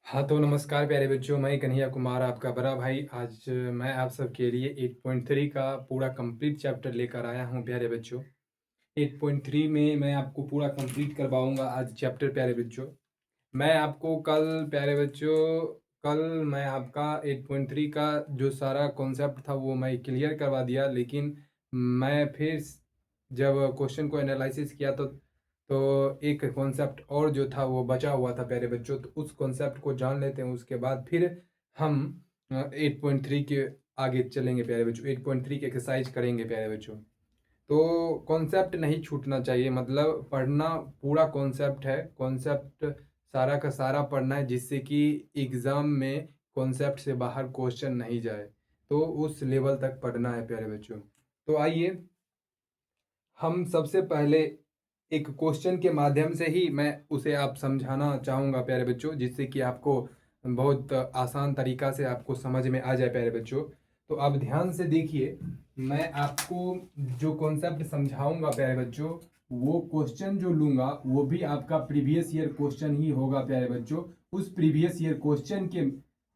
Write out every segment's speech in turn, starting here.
हाँ, तो नमस्कार प्यारे बच्चों, मैं कन्हैया कुमार आपका बड़ा भाई। आज मैं आप सबके लिए 8.3 का पूरा कंप्लीट चैप्टर लेकर आया हूँ प्यारे बच्चों। 8.3 में मैं आपको पूरा कंप्लीट करवाऊँगा आज चैप्टर प्यारे बच्चों। मैं आपको कल मैं आपका 8.3 का जो सारा कॉन्सेप्ट था वो मैं क्लियर करवा दिया, लेकिन मैं फिर जब क्वेश्चन को एनालिसिस किया तो एक कॉन्सेप्ट और जो था वो बचा हुआ था प्यारे बच्चों। तो उस कॉन्सेप्ट को जान लेते हैं, उसके बाद फिर हम 8.3 के आगे चलेंगे प्यारे बच्चों। 8.3 के एक्सरसाइज करेंगे प्यारे बच्चों। तो कॉन्सेप्ट नहीं छूटना चाहिए, मतलब पढ़ना पूरा कॉन्सेप्ट है। कॉन्सेप्ट सारा का सारा पढ़ना है, जिससे कि एग्ज़ाम में कॉन्सेप्ट से बाहर क्वेश्चन नहीं जाए। तो उस लेवल तक पढ़ना है प्यारे बच्चों। तो आइए हम सबसे पहले एक क्वेश्चन के माध्यम से ही मैं उसे आप समझाना चाहूँगा प्यारे बच्चों, जिससे कि आपको बहुत आसान तरीका से आपको समझ में आ जाए प्यारे बच्चों। तो आप ध्यान से देखिए, मैं आपको जो कॉन्सेप्ट समझाऊंगा प्यारे बच्चों, वो क्वेश्चन जो लूँगा वो भी आपका प्रीवियस ईयर क्वेश्चन ही होगा प्यारे बच्चों। उस प्रीवियस ईयर क्वेश्चन के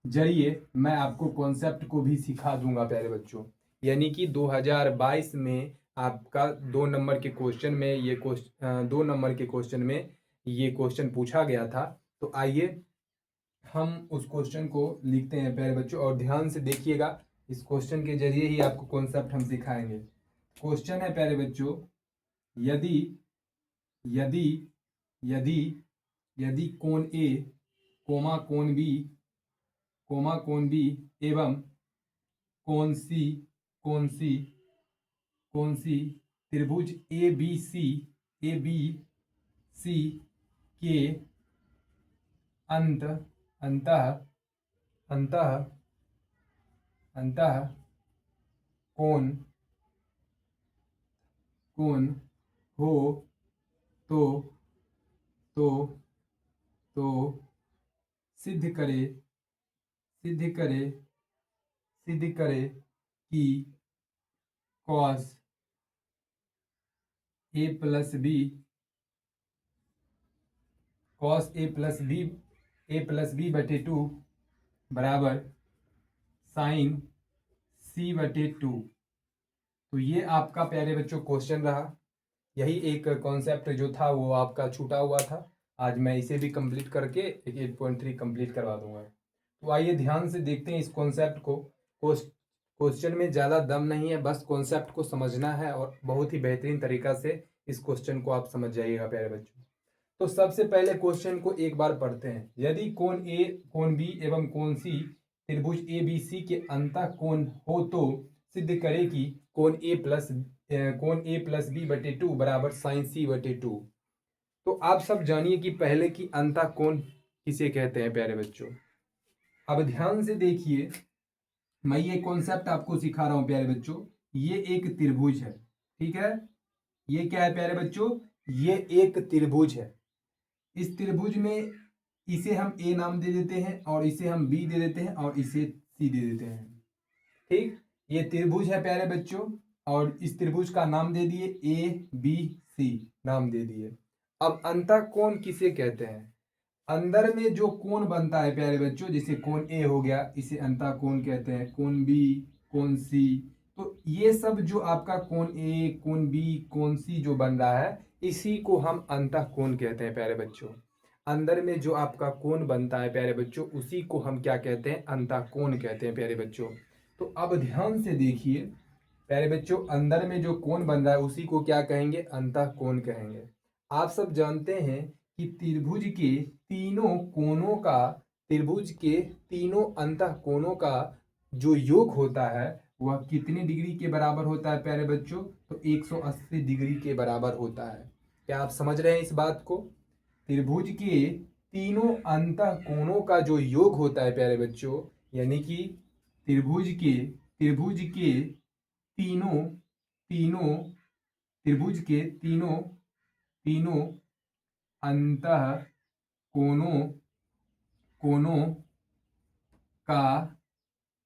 जरिए मैं आपको कॉन्सेप्ट को भी सिखा दूंगा प्यारे बच्चों। यानी कि 2022 में आपका 2 नंबर के क्वेश्चन में ये 2 नंबर के क्वेश्चन में ये क्वेश्चन पूछा गया था। तो आइए हम उस क्वेश्चन को लिखते हैं प्यारे बच्चों, और ध्यान से देखिएगा। इस क्वेश्चन के जरिए ही आपको कॉन्सेप्ट हम सिखाएंगे। क्वेश्चन है प्यारे बच्चों, यदि यदि यदि यदि कोण ए कोण बी एवं कोण सी त्रिभुज ए बी सी के अंत अंतः अंतः अंतः कोण कोण हो तो तो तो सिद्ध करे सिद्ध करे सिद्ध करे कि cos A plus B cos a plus बी/2 बराबर साइन c/2। तो ये आपका प्यारे बच्चों क्वेश्चन रहा। यही एक कॉन्सेप्ट जो था वो आपका छूटा हुआ था। आज मैं इसे भी कंप्लीट करके एक 8.3 कंप्लीट करवा दूंगा। तो आइए ध्यान से देखते हैं इस कॉन्सेप्ट को। क्वेश्चन में ज़्यादा दम नहीं है, बस कॉन्सेप्ट को समझना है, और बहुत ही बेहतरीन तरीका से इस क्वेश्चन को आप समझ जाइएगा प्यारे बच्चों। तो सबसे पहले क्वेश्चन को एक बार पढ़ते हैं। यदि कोण ए कोण बी एवं कोण सी त्रिभुज ए बी सी के अंतः कोण हो तो सिद्ध करें कि कोण a+b/2 बराबर साइन c/2। तो आप सब जानिए कि पहले की अंतः कोण किसे कहते हैं प्यारे बच्चों। अब ध्यान से देखिए, मैं ये कॉन्सेप्ट आपको सिखा रहा हूं प्यारे बच्चों। ये एक त्रिभुज है, ठीक है। ये क्या है प्यारे बच्चों, ये एक त्रिभुज है। इस त्रिभुज में इसे हम ए नाम दे देते हैं, और इसे हम बी दे देते हैं, और इसे सी दे देते हैं। ठीक, ये त्रिभुज है प्यारे बच्चों, और इस त्रिभुज का नाम दे दिए ए बी सी नाम दे दिए। अब अंतः कोण किसे कहते हैं। अंदर में जो कोण बनता है प्यारे बच्चों, जैसे कोण ए हो गया, इसे अंतः कोण कहते हैं। कोण बी, कोण सी, तो ये सब जो आपका कोण ए, कोण बी, कोण सी जो बन रहा है, इसी को हम अंतः कोण कहते हैं प्यारे बच्चों। अंदर में जो आपका कोण बनता है प्यारे बच्चों, उसी को हम क्या कहते हैं, अंतः कोण कहते हैं प्यारे बच्चों। तो अब ध्यान से देखिए प्यारे बच्चों, अंदर में जो कोण बन रहा है उसी को क्या कहेंगे, अंतः कोण कहेंगे। आप सब जानते हैं कि त्रिभुज के तीनों अंतः कोणों का जो योग होता है वह कितने डिग्री के बराबर होता है प्यारे बच्चों, तो 180 डिग्री के बराबर होता है। क्या आप समझ रहे हैं इस बात को। त्रिभुज के तीनों अंतः कोणों का जो योग होता है प्यारे बच्चों, यानी कि त्रिभुज के तीनों तीनों त्रिभुज के तीनों तीनों अंतः कोणों कोणों का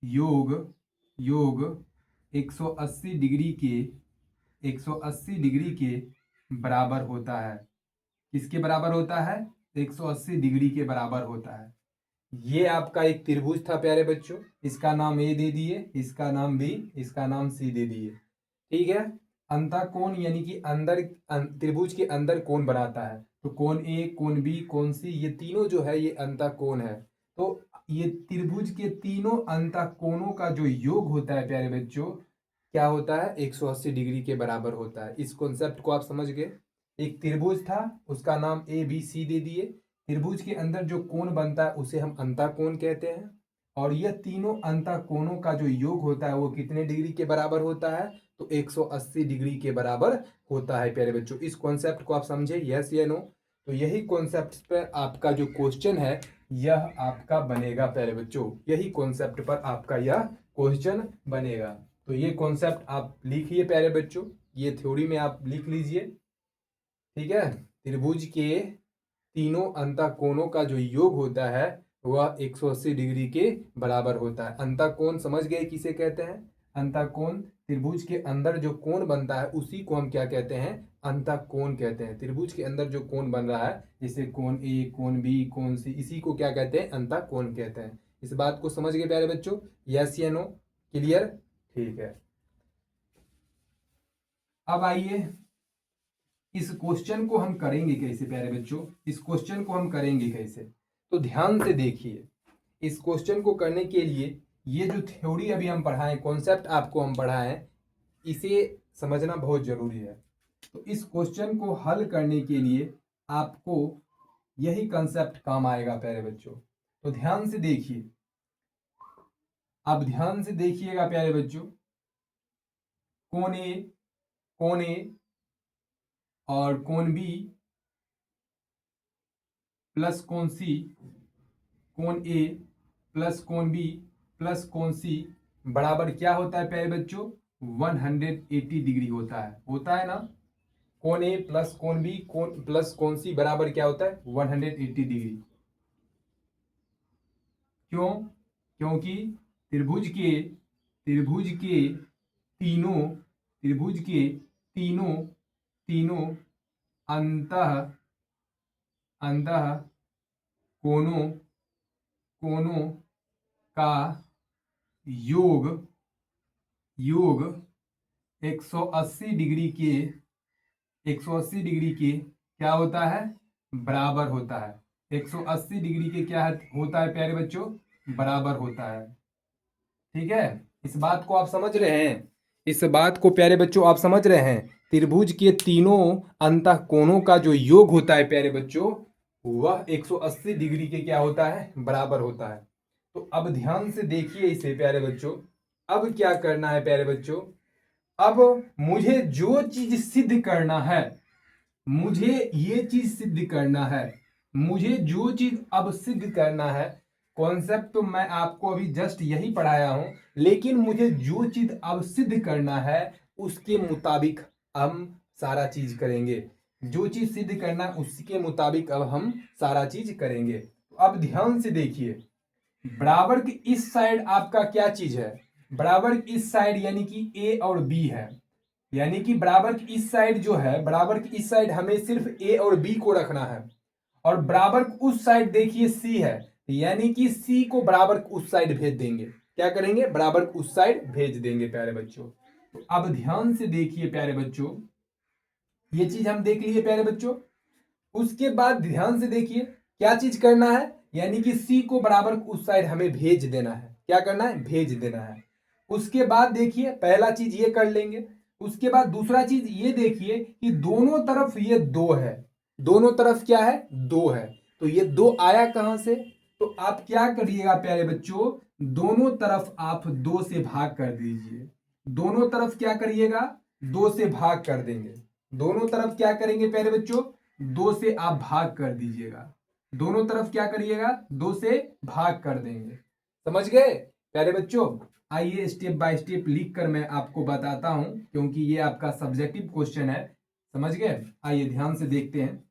योग योग 180 डिग्री के बराबर होता है। किसके बराबर होता है, 180 डिग्री के बराबर होता है। ये आपका एक त्रिभुज था प्यारे बच्चों, इसका नाम ए दे दिए, इसका नाम बी, इसका नाम सी दे दिए। ठीक है। अंतःकोण यानी कि अंदर त्रिभुज के अंदर कोण बनाता है, तो कोण ए, कोण बी, कोण सी, ये तीनों जो है ये अंतःकोण है। तो ये त्रिभुज के तीनों अंतःकोणों का जो योग होता है प्यारे बच्चों, क्या होता है, 180 डिग्री के बराबर होता है। इस कॉन्सेप्ट को आप समझ गए। एक त्रिभुज था, उसका नाम ए बी सी दे दिए। त्रिभुज के अंदर जो कोण बनता है उसे हम अंतःकोण कहते हैं। और यह तीनों अंतःकोणों का जो योग होता है वो कितने डिग्री के बराबर होता है, तो 180 डिग्री के बराबर होता है प्यारे बच्चों। इस कॉन्सेप्ट को आप समझे, यस या नो। तो यही कॉन्सेप्ट पर आपका जो क्वेश्चन है यह आपका बनेगा प्यारे बच्चों, यही कॉन्सेप्ट पर आपका यह क्वेश्चन बनेगा। तो ये कॉन्सेप्ट आप लिखिए प्यारे बच्चों, ये थ्योरी में आप लिख लीजिए। ठीक है। त्रिभुज के तीनों अंतःकोणों का जो योग होता है वह 180 डिग्री के बराबर होता है। अंतःकोण समझ गए किसे कहते हैं, अंतःकोण त्रिभुज के अंदर जो कोण बनता है उसी को हम क्या कहते हैं, अंतःकोण कहते हैं। त्रिभुज के अंदर जो कोण बन रहा है जैसे कोण ए, कोण बी, कोण सी, इसी को क्या कहते हैं, अंतःकोण कहते हैं। इस बात को समझ गए प्यारे बच्चों, यस या नो, क्लियर। ठीक है। अब आइए इस क्वेश्चन को हम करेंगे कैसे प्यारे बच्चों, इस क्वेश्चन को हम करेंगे कैसे, तो ध्यान से देखिए। इस क्वेश्चन को करने के लिए ये जो थ्योरी अभी हम पढ़ाएं, कॉन्सेप्ट आपको हम पढ़ाएं, इसे समझना बहुत जरूरी है। तो इस क्वेश्चन को हल करने के लिए आपको यही कंसेप्ट काम आएगा प्यारे बच्चों। तो ध्यान से देखिए, अब ध्यान से देखिएगा प्यारे बच्चों। कोण ए और कोण बी प्लस कोण सी, कोण ए प्लस कोण बी प्लस कोण सी बराबर क्या होता है प्यारे बच्चों, 180 डिग्री होता है ना। कोण ए प्लस कोण बी प्लस कोण सी बराबर क्या होता है, 180 डिग्री। क्यों, क्योंकि त्रिभुज के तीनों अंतः कोणों का योग 180 डिग्री के क्या होता है, बराबर होता है। 180 डिग्री के क्या होता है प्यारे बच्चों, बराबर होता है। ठीक है। इस बात को आप समझ रहे हैं, इस बात को प्यारे बच्चों आप समझ रहे हैं। त्रिभुज के तीनों अंतःकोणों का जो योग होता है प्यारे बच्चों वह 180 डिग्री के क्या होता है, बराबर होता है। तो अब ध्यान से देखिए इसे प्यारे बच्चों। अब क्या करना है प्यारे बच्चों, अब मुझे जो चीज सिद्ध करना है, मुझे ये चीज सिद्ध करना है, मुझे जो चीज अब सिद्ध करना है, कॉन्सेप्ट तो मैं आपको अभी जस्ट यही पढ़ाया हूं, लेकिन मुझे जो चीज अब सिद्ध करना है उसके मुताबिक हम सारा चीज करेंगे। जो चीज सिद्ध करना उसके मुताबिक अब हम सारा चीज करेंगे। तो अब ध्यान से देखिए, बराबर की इस साइड आपका क्या चीज है, बराबर की इस साइड यानी कि ए और बी है। यानी कि बराबर की इस साइड जो है, बराबर की इस साइड हमें सिर्फ ए और बी को रखना है। और बराबर उस साइड देखिए सी है, यानी कि सी को बराबर उस साइड भेज देंगे। क्या करेंगे, बराबर उस साइड भेज देंगे प्यारे बच्चों। तो अब ध्यान से देखिए प्यारे बच्चों, ये चीज हम देख लिए प्यारे बच्चों। उसके बाद ध्यान से देखिए क्या चीज करना है, यानी कि सी को बराबर उस साइड हमें भेज देना है। क्या करना है, भेज देना है। उसके बाद देखिए पहला चीज ये कर लेंगे। उसके बाद दूसरा चीज ये देखिए कि दोनों तरफ ये दो है, दोनों तरफ क्या है, दो है। तो ये दो आया कहां से, तो आप क्या करिएगा प्यारे बच्चों, दोनों तरफ आप दो से भाग कर दीजिए। दोनों तरफ क्या करिएगा, दो से भाग कर देंगे। दोनों तरफ क्या करेंगे प्यारे बच्चों, दो से आप भाग कर दीजिएगा। दोनों तरफ क्या करिएगा, दो से भाग कर देंगे। समझ गए प्यारे बच्चों। आइए स्टेप बाय स्टेप लिख कर मैं आपको बताता हूं, क्योंकि ये आपका सब्जेक्टिव क्वेश्चन है। समझ गए, आइए ध्यान से देखते हैं।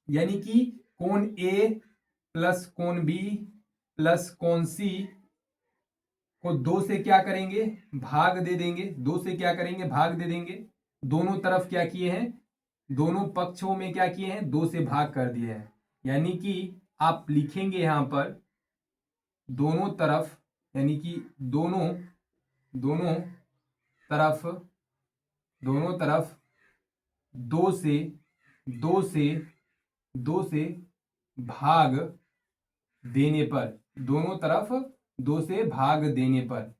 यानी कि कोण ए प्लस कोण बी प्लस कोण सी को दो से क्या करेंगे, भाग दे देंगे। दो से क्या करेंगे, भाग दे देंगे। दोनों तरफ क्या किए हैं, दोनों पक्षों में क्या किए हैं, दो से भाग कर दिए हैं। यानी कि आप लिखेंगे यहां पर दोनों तरफ यानी कि दोनों तरफ दो से भाग देने पर, दोनों तरफ दो से भाग देने पर,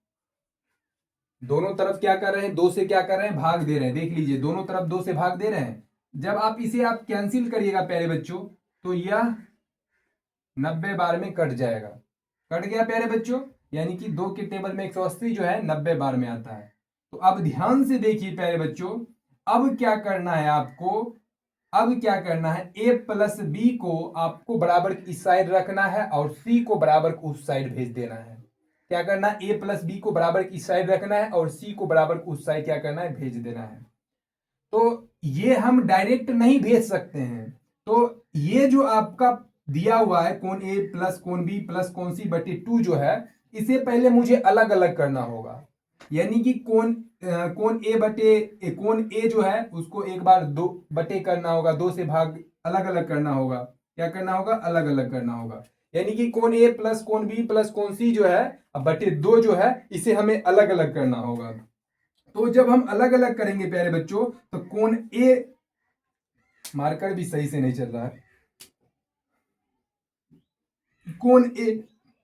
दोनों तरफ क्या कर रहे हैं, दो से क्या कर रहे हैं, भाग दे रहे हैं। देख लीजिए, दोनों तरफ दो से भाग दे रहे हैं। जब आप इसे कैंसिल करिएगा प्यारे बच्चों, तो यह 90 बार में कट जाएगा। कट गया प्यारे बच्चों, यानी कि 2 के टेबल में 180 जो है 90 बार में आता है। तो अब ध्यान से देखिए प्यारे बच्चों, अब क्या करना है आपको, अब क्या करना है, a प्लस बी को आपको बराबर इस साइड रखना है और c को बराबर उस साइड भेज देना है। क्या करना है, a प्लस बी को बराबर इस साइड रखना है और c को बराबर उस साइड क्या करना है, भेज देना है। तो ये हम डायरेक्ट नहीं भेज सकते हैं। तो ये जो आपका दिया हुआ है कोण ए प्लस कोण बी प्लस कोण सी बटे 2 जो है, इसे पहले मुझे अलग अलग करना होगा। यानी कि कोण ए जो है उसको एक बार 2 बटे करना होगा, 2 से भाग अलग अलग करना होगा। क्या करना होगा, अलग अलग करना होगा। यानी कि कोण ए प्लस कोण बी प्लस कोण सी जो है बटे 2 जो है, इसे हमें अलग अलग करना होगा। तो जब हम अलग अलग करेंगे प्यारे बच्चों, तो कोण ए, मार्कर भी सही से नहीं चल रहा है, कोण ए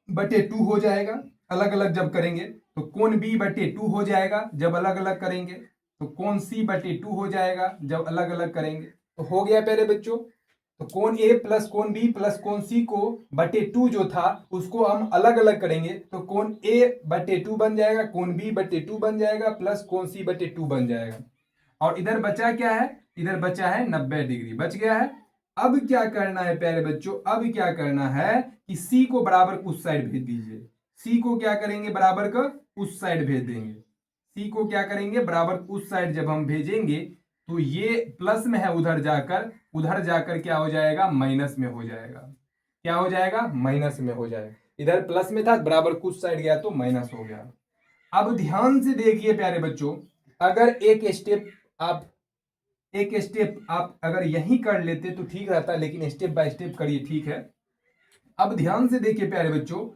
बटे 2 हो जाएगा अलग अलग जब करेंगे। तो कोण बी बटे 2 हो जाएगा जब अलग अलग करेंगे। तो कोण सी बटे 2 हो जाएगा जब अलग अलग करेंगे। तो हो गया प्यारे बच्चों। तो कोण ए प्लस कोण बी प्लस कोण सी को बटे 2 जो था उसको हम अलग अलग करेंगे। तो कोण ए बटे 2 बन जाएगा, कोण बी बटे 2 बन जाएगा, प्लस कोण सी बटे 2 बन जाएगा। और इधर बचा क्या है, इधर बचा है 90 डिग्री, बच गया है। अब क्या करना है प्यारे बच्चों, अब क्या करना है कि सी को बराबर उस साइड भेज दीजिए। सी को क्या करेंगे, बराबर का उस साइड भेज देंगे। सी को क्या करेंगे, बराबर उस साइड जब हम भेजेंगे तो ये प्लस में है, उधर जाकर क्या हो जाएगा, माइनस में हो जाएगा। क्या हो जाएगा, माइनस में हो जाएगा। इधर प्लस में था, बराबर कुछ साइड गया तो माइनस हो गया। अब ध्यान से देखिए प्यारे बच्चों, अगर एक स्टेप आप अगर यही कर लेते तो ठीक रहता, लेकिन स्टेप बाय स्टेप करिए, ठीक है। अब ध्यान से देखिए प्यारे बच्चों,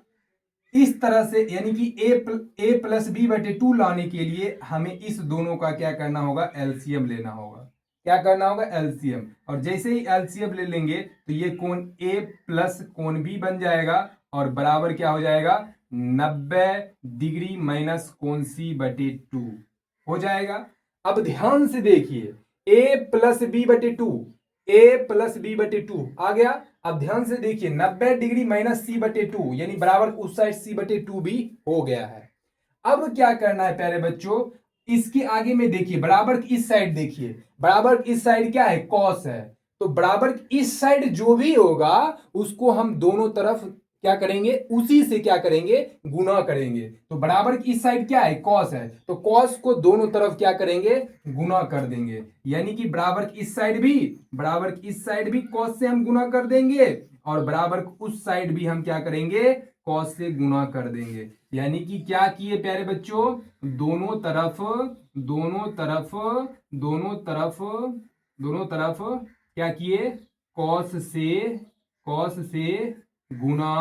इस तरह से यानी कि ए प्लस बी बटे 2 लाने के लिए हमें इस दोनों का क्या करना होगा, एलसीएम लेना होगा। क्या करना होगा, एलसीएम। और जैसे ही एलसीएम ले लेंगे तो ये कोण ए प्लस कोण बी बन जाएगा और बराबर क्या हो जाएगा, 90 डिग्री माइनस कोण सी बटे 2 हो जाएगा। अब ध्यान से देखिए, ए प्लस बी बटे 2, ए प्लस बी बटे 2 आ गया। अब ध्यान से देखिए, 90 डिग्री माइनस सी बटे 2 यानी बराबर उस साइड सी बटे 2 भी हो गया है। अब क्या करना है प्यारे बच्चों, इसके आगे में देखिए, बराबर इस साइड देखिए, बराबर इस साइड क्या है, कॉस है। तो बराबर इस साइड जो भी होगा उसको हम दोनों तरफ क्या करेंगे, उसी से क्या करेंगे, गुना करेंगे। तो बराबर की इस साइड क्या है, कॉस है, तो कॉस को दोनों तरफ क्या करेंगे, गुना कर देंगे। यानी कि बराबर इस साइड भी कॉस से हम गुना कर देंगे और बराबर उस साइड भी हम क्या करेंगे, कॉस से गुना कर देंगे। यानी कि क्या किए प्यारे बच्चों, दोनों तरफ क्या किए, कॉस से गुना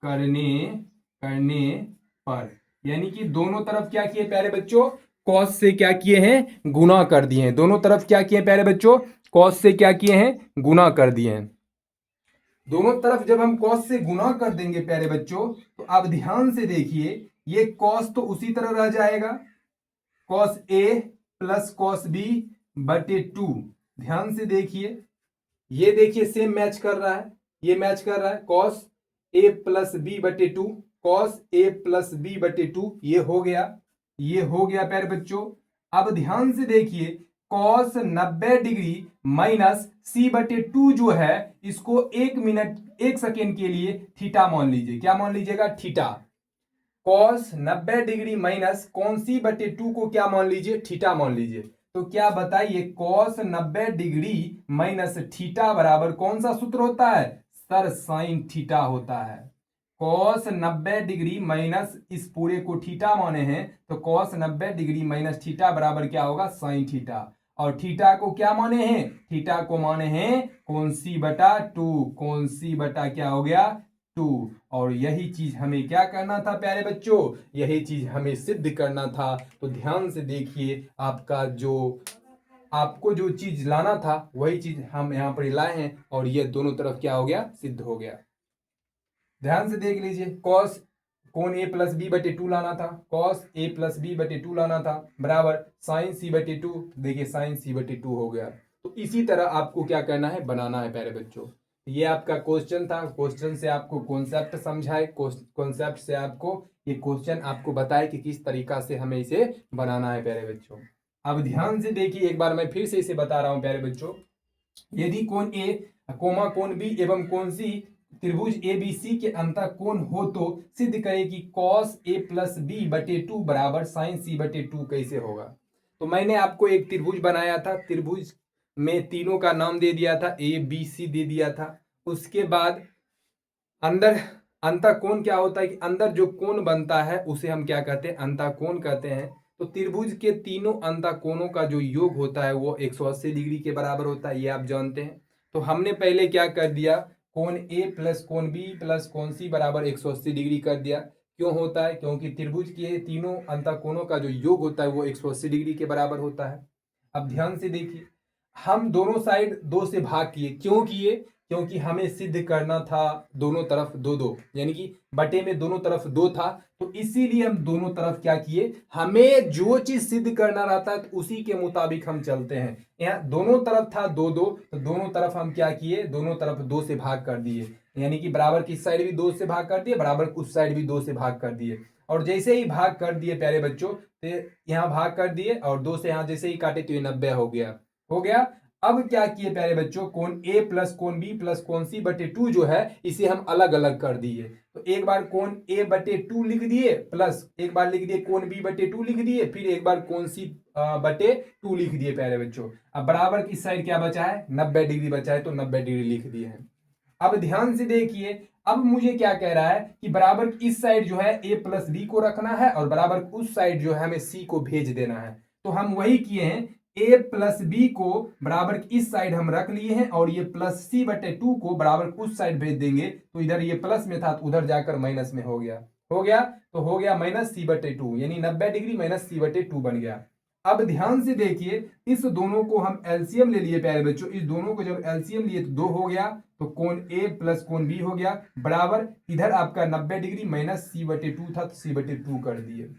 करने पर, यानी कि दोनों तरफ क्या किए प्यारे बच्चों, कॉस से क्या किए हैं, गुना कर दिए हैं। दोनों तरफ क्या किए प्यारे बच्चों, कॉस से क्या किए हैं, गुना कर दिए हैं। दोनों तरफ जब हम कॉस से गुना कर देंगे प्यारे बच्चों, तो अब ध्यान से देखिए, ये कॉस तो उसी तरह रह जाएगा, cos A plus cos B बटे 2। ध्यान से देखिए, ये देखिए सेम मैच कर रहा है, ये मैच कर रहा है, कॉस ए प्लस बी बटे 2, कॉस ए प्लस बी बटे 2, ये हो गया प्यारे बच्चों। अब ध्यान से देखिए, कॉस 90 डिग्री माइनस सी बटे 2 जो है, इसको 1 सेकेंड के लिए थीटा मान लीजिए। क्या मान लीजिएगा, थीटा। कॉस 90 डिग्री माइनस कौन सी बटे 2 को क्या मान लीजिए, थीटा मान लीजिए। तो क्या बताइए, कॉस 90 डिग्री माइनस थीटा बराबर कौन सा सूत्र होता है, सर साइन थीटा होता है। कॉस 90 डिग्री माइनस इस पूरे को थीटा माने हैं, तो कॉस 90 डिग्री माइनस थीटा बराबर क्या होगा, साइन थीटा। और थीटा को क्या माने हैं, थीटा को माने हैं कौन सी बटा 2, कौन सी बटा क्या हो गया, टू। और यही चीज हमें क्या करना था प्यारे बच्चों, यही चीज हमें सिद्ध करना था। तो ध्यान से देखिए, आपको जो चीज लाना था वही चीज हम यहाँ पर लाए हैं, और ये दोनों तरफ क्या हो गया, सिद्ध हो गया। ध्यान से देख लीजिए, कॉस कोण ए प्लस बी बटे टू लाना था, कॉस ए प्लस बी बटे टू लाना था, बराबर साइन सी बटे टू। देखिए साइन सी बटे टू हो गया। तो इसी तरह आपको क्या करना है, बनाना है प्यारे बच्चों। ये आपका क्वेश्चन था, क्वेश्चन से आपको कॉन्सेप्ट समझाए, कॉन्सेप्ट से आपको ये क्वेश्चन आपको बताए कि किस तरीका से हमें इसे बनाना है प्यारे बच्चों। अब ध्यान से देखिए, एक बार मैं फिर से इसे बता रहा हूं प्यारे बच्चों। यदि कोण ए कोमा कोण बी एवं कोण सी त्रिभुज एबीसी के अंतः कोण हो तो सिद्ध करें कि कॉस ए प्लस बी बटे टू बराबर साइन सी बटे टू कैसे होगा। तो मैंने आपको एक त्रिभुज बनाया था, त्रिभुज में तीनों का नाम दे दिया था, ए बी सी दे दिया था। उसके बाद अंदर अंतः कोण क्या होता है कि अंदर जो कोण बनता है उसे हम क्या कहते हैं, अंतः कोण कहते हैं। तो त्रिभुज के तीनों अंतः कोणों का जो योग होता है वो 180 डिग्री के बराबर होता है, ये आप जानते हैं। तो हमने पहले क्या कर दिया, कोण ए प्लस कोण बी प्लस कोण सी बराबर 180 डिग्री कर दिया। क्यों होता है, क्योंकि त्रिभुज के तीनों अंतः कोणों का जो योग होता है वो 180 डिग्री के बराबर होता है। अब ध्यान से देखिए, हम दोनों साइड दो से भाग किए, क्यों किए, क्योंकि हमें सिद्ध करना था दोनों तरफ दो दो, यानी कि बटे में दोनों तरफ दो था। तो इसीलिए हम दोनों तरफ क्या किए, हमें जो चीज सिद्ध करना रहता है तो उसी के मुताबिक हम चलते हैं। यहाँ दोनों तरफ था दो दो, तो दोनों तरफ हम क्या किए, दोनों तरफ दो से भाग कर दिए, यानी कि बराबर की साइड भी दो से भाग कर दिए, बराबर उस साइड भी दो से भाग कर दिए। और जैसे ही भाग कर दिए प्यारे बच्चों, तो यहाँ भाग कर दिए और दो से यहाँ जैसे ही काटे तो ये 90 हो गया, हो गया। अब क्या किए प्यारे बच्चों, कोण ए प्लस कोण बी प्लस कोण सी बटे टू जो है इसे हम अलग अलग कर दिए। तो एक बार कोण ए बटे टू लिख दिए, प्लस एक बार लिख दिए कोण बी बटे टू लिख दिए, फिर एक बार कोण सी बटे टू लिख दिए प्यारे बच्चों। अब बराबर की साइड क्या बचा है, 90 डिग्री बचा है, तो 90 डिग्री लिख दिए हैं। अब ध्यान से देखिए, अब मुझे क्या कह रहा है कि बराबर इस साइड जो है ए प्लस बी को रखना है और बराबर उस साइड जो है हमें सी को भेज देना है। तो हम वही किए हैं, ए प्लस बी को बराबर इस साइड हम रख लिए हैं और ये प्लस सी बटे टू को बराबर उस साइड भेज देंगे। तो इधर ये प्लस में था तो उधर जाकर माइनस में हो गया, हो गया। तो हो गया माइनस सी बटे टू, यानी 90 डिग्री माइनस सी बटे टू बन गया। अब ध्यान से देखिए, इस दोनों को हम एलसीएम ले लिए प्यारे बच्चों, इस दोनों को जब एलसीएम लिए तो दो हो गया, तो कोण ए प्लस कोण बी हो गया, बराबर इधर आपका 90 डिग्री माइनस सी बटे टू था तो सी बटे टू कर दिए।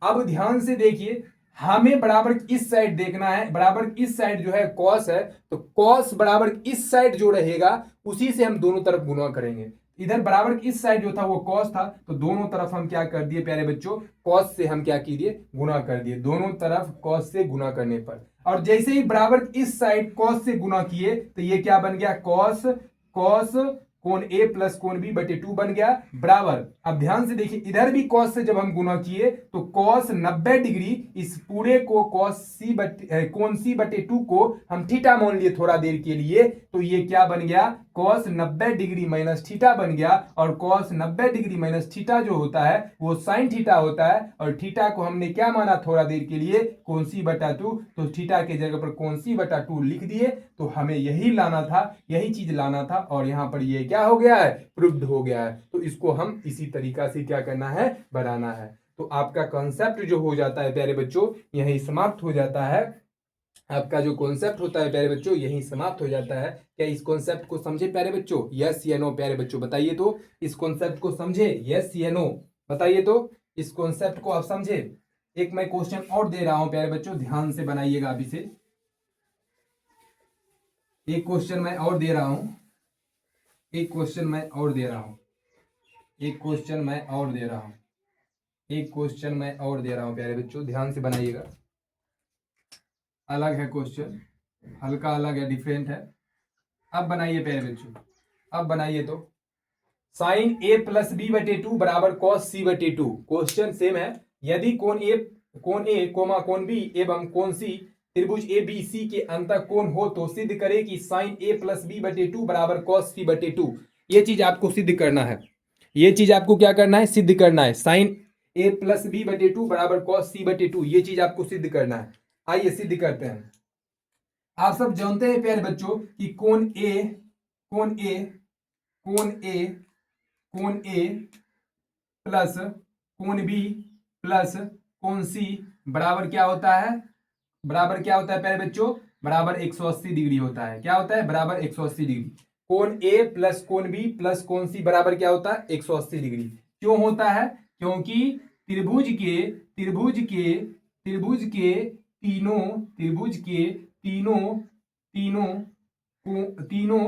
अब ध्यान से देखिए, हमें बराबर इस साइड देखना है, बराबर इस साइड जो है कॉस है, तो कॉस बराबर इस साइड जो रहेगा उसी से हम दोनों तरफ गुणा करेंगे। इधर बराबर इस साइड जो था वो कॉस था, तो दोनों तरफ हम क्या कर दिए प्यारे बच्चों, कॉस से हम क्या किए, गुणा कर दिए, दोनों तरफ कॉस से गुणा करने पर। और जैसे ही बराबर इस साइड कॉस से गुणा किए तो ये क्या बन गया, कॉस कॉस कोण ए प्लस कोण बी बटे टू बन गया, बराबर। अब ध्यान से देखिए, इधर भी कॉस से जब हम गुणा किए तो कॉस 90 डिग्री, इस पूरे को कॉस सी बटे कोण सी बटे टू को हम थीटा मान लिए थोड़ा देर के लिए, तो ये क्या बन गया, कॉस 90 डिग्री माइनस थीटा बन गया। और कॉस 90 डिग्री माइनस थीटा जो होता है वो साइन थीटा होता है, और थीटा को हमने क्या माना थोड़ा देर के लिए, कोण सी बटा टू, तो थीटा के जगह पर कोण सी बटा टू लिख दिए। तो हमें यही लाना था, यही चीज लाना था, और यहां पर ये क्या हो गया है, प्रूव्ड हो गया है। तो इसको हम इसी तरीका से क्या करना है, बनाना है। तो आपका कॉन्सेप्ट जो हो जाता है प्यारे बच्चों यही समाप्त हो जाता है, आपका जो कॉन्सेप्ट होता है प्यारे बच्चों यही समाप्त हो जाता है। क्या इस कॉन्सेप्ट को समझे प्यारे बच्चों, यस या नो प्यारे बच्चों बताइए तो, इस कॉन्सेप्ट को समझे, यस या नो बताइए तो, इस कॉन्सेप्ट को आप समझे। एक मैं क्वेश्चन और दे रहा हूं प्यारे बच्चों, ध्यान से बनाइएगा अभी से। एक क्वेश्चन मैं और दे रहा हूं, एक क्वेश्चन मैं और दे रहा हूं, एक क्वेश्चन मैं और दे रहा हूं, एक क्वेश्चन मैं और दे रहा हूं प्यारे बच्चों, ध्यान से बनाइएगा। अलग है क्वेश्चन, हल्का अलग है, डिफरेंट है। अब बनाइए प्यारे बच्चों, अब बनाइए तो, साइन ए प्लस बी बटे टू बराबर कॉस सी बटे टू। क्वेश्चन सेम है, यदि कोण ए कोमा कोण बी एवं कोण सी त्रिभुज ए बी सी के अंतः कोण हो तो सिद्ध करे कि साइन ए प्लस बी बटे टू बराबर कॉस सी बटे टू। ये चीज आपको सिद्ध करना है, ये चीज आपको क्या करना है, सिद्ध करना है। साइन ए प्लस बी बटे टू बराबर कॉस सी बटे टू, ये चीज आपको सिद्ध करना है। आइए सिद्ध करते हैं। आप सब जानते हैं प्यारे बच्चों कि कोण ए कोण ए प्लस कोण बी प्लस कोण सी बराबर क्या होता है? बराबर क्या होता है प्यारे बच्चों? बराबर 180 डिग्री होता है। क्या होता है? बराबर 180 डिग्री। कोण ए प्लस कोण बी प्लस कोण सी बराबर क्या होता है? 180 डिग्री। क्यों होता है? क्योंकि त्रिभुज के त्रिभुज के त्रिभुज के तीनों त्रिभुज के तीनों तीनों तीनों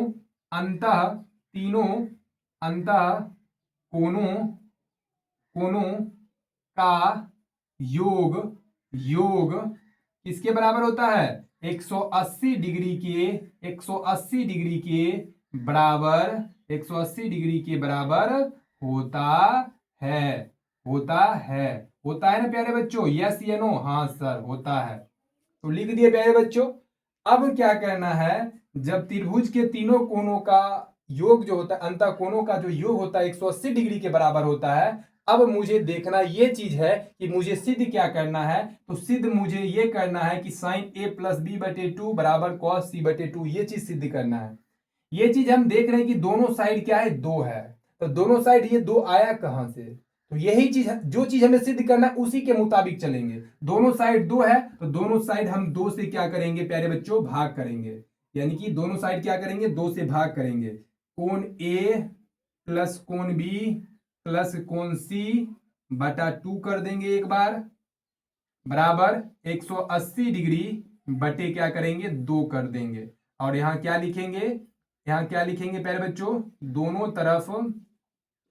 अंतः कोणों कोणों का योग योग किसके बराबर होता है? 180 डिग्री के 180 डिग्री के बराबर 180 डिग्री के बराबर होता है। होता है होता है ना प्यारे बच्चों? यस या नो? हाँ सर होता है। तो लिख दिए प्यारे बच्चों। अब क्या करना है? जब त्रिभुज के तीनों कोणों का योग जो होता है, अंतः कोणों का जो योग होता है 180 डिग्री के बराबर होता है। अब मुझे देखना ये चीज है कि मुझे सिद्ध क्या करना है। तो सिद्ध मुझे ये करना है कि साइन ए प्लस बी बटे 2 बराबर कॉस सी बटे 2, ये चीज सिद्ध करना है। ये चीज हम देख रहे हैं कि दोनों साइड क्या है? 2 है। तो दोनों साइड ये 2 आया कहां से? तो यही चीज जो चीज हमें सिद्ध करना है उसी के मुताबिक चलेंगे। दोनों साइड 2 है तो दोनों साइड हम 2 से क्या करेंगे प्यारे बच्चों? भाग करेंगे। यानी कि दोनों साइड क्या करेंगे? 2 से भाग करेंगे। कोण ए प्लस कोण बी प्लस कोण सी बटा 2 कर देंगे एक बार बराबर 180 डिग्री बटे क्या करेंगे? 2 कर देंगे। और यहां क्या लिखेंगे? यहां क्या लिखेंगे प्यारे बच्चों? दोनों तरफ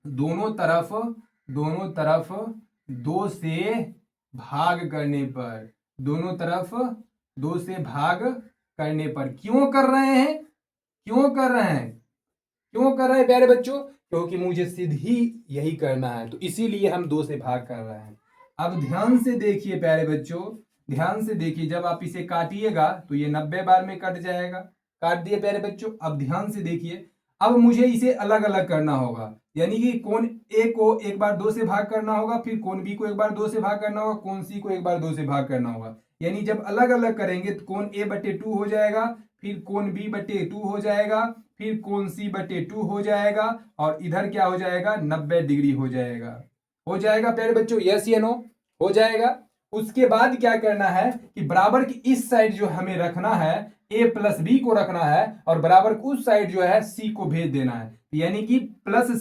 दोनों तरफ दोनों तरफ 2 से भाग करने पर दोनों तरफ 2 से भाग करने पर क्यों कर रहे हैं? क्यों कर रहे हैं? क्यों कर रहे हैं प्यारे बच्चों? क्योंकि मुझे सिद्ध ही यही करना है, तो इसीलिए हम 2 से भाग कर रहे हैं। अब ध्यान से देखिए प्यारे बच्चों, ध्यान से देखिए। जब आप इसे काटिएगा तो ये 90 बार में कट जाएगा। काट दिए प्यारे बच्चों। अब ध्यान से देखिए, अब मुझे इसे अलग अलग करना होगा। यानी कि कोण ए को एक बार 2 से भाग करना होगा, फिर कोण बी को एक बार 2 से भाग करना होगा, कोण सी को एक बार 2 से भाग करना होगा। यानी जब अलग अलग करेंगे तो कोण ए बटे 2 हो जाएगा, फिर कोण बी बटे 2 हो जाएगा, फिर कोण सी बटे 2 हो जाएगा, और इधर क्या हो जाएगा? 90 डिग्री हो जाएगा। हो जाएगा प्यारे बच्चों? यस या नो? हो जाएगा। उसके बाद क्या करना है कि बराबर की इस साइड जो हमें रखना है, ए प्लस बी को रखना है, और बराबर उस साइड जो है सी को भेज देना है। यानी कि प्लस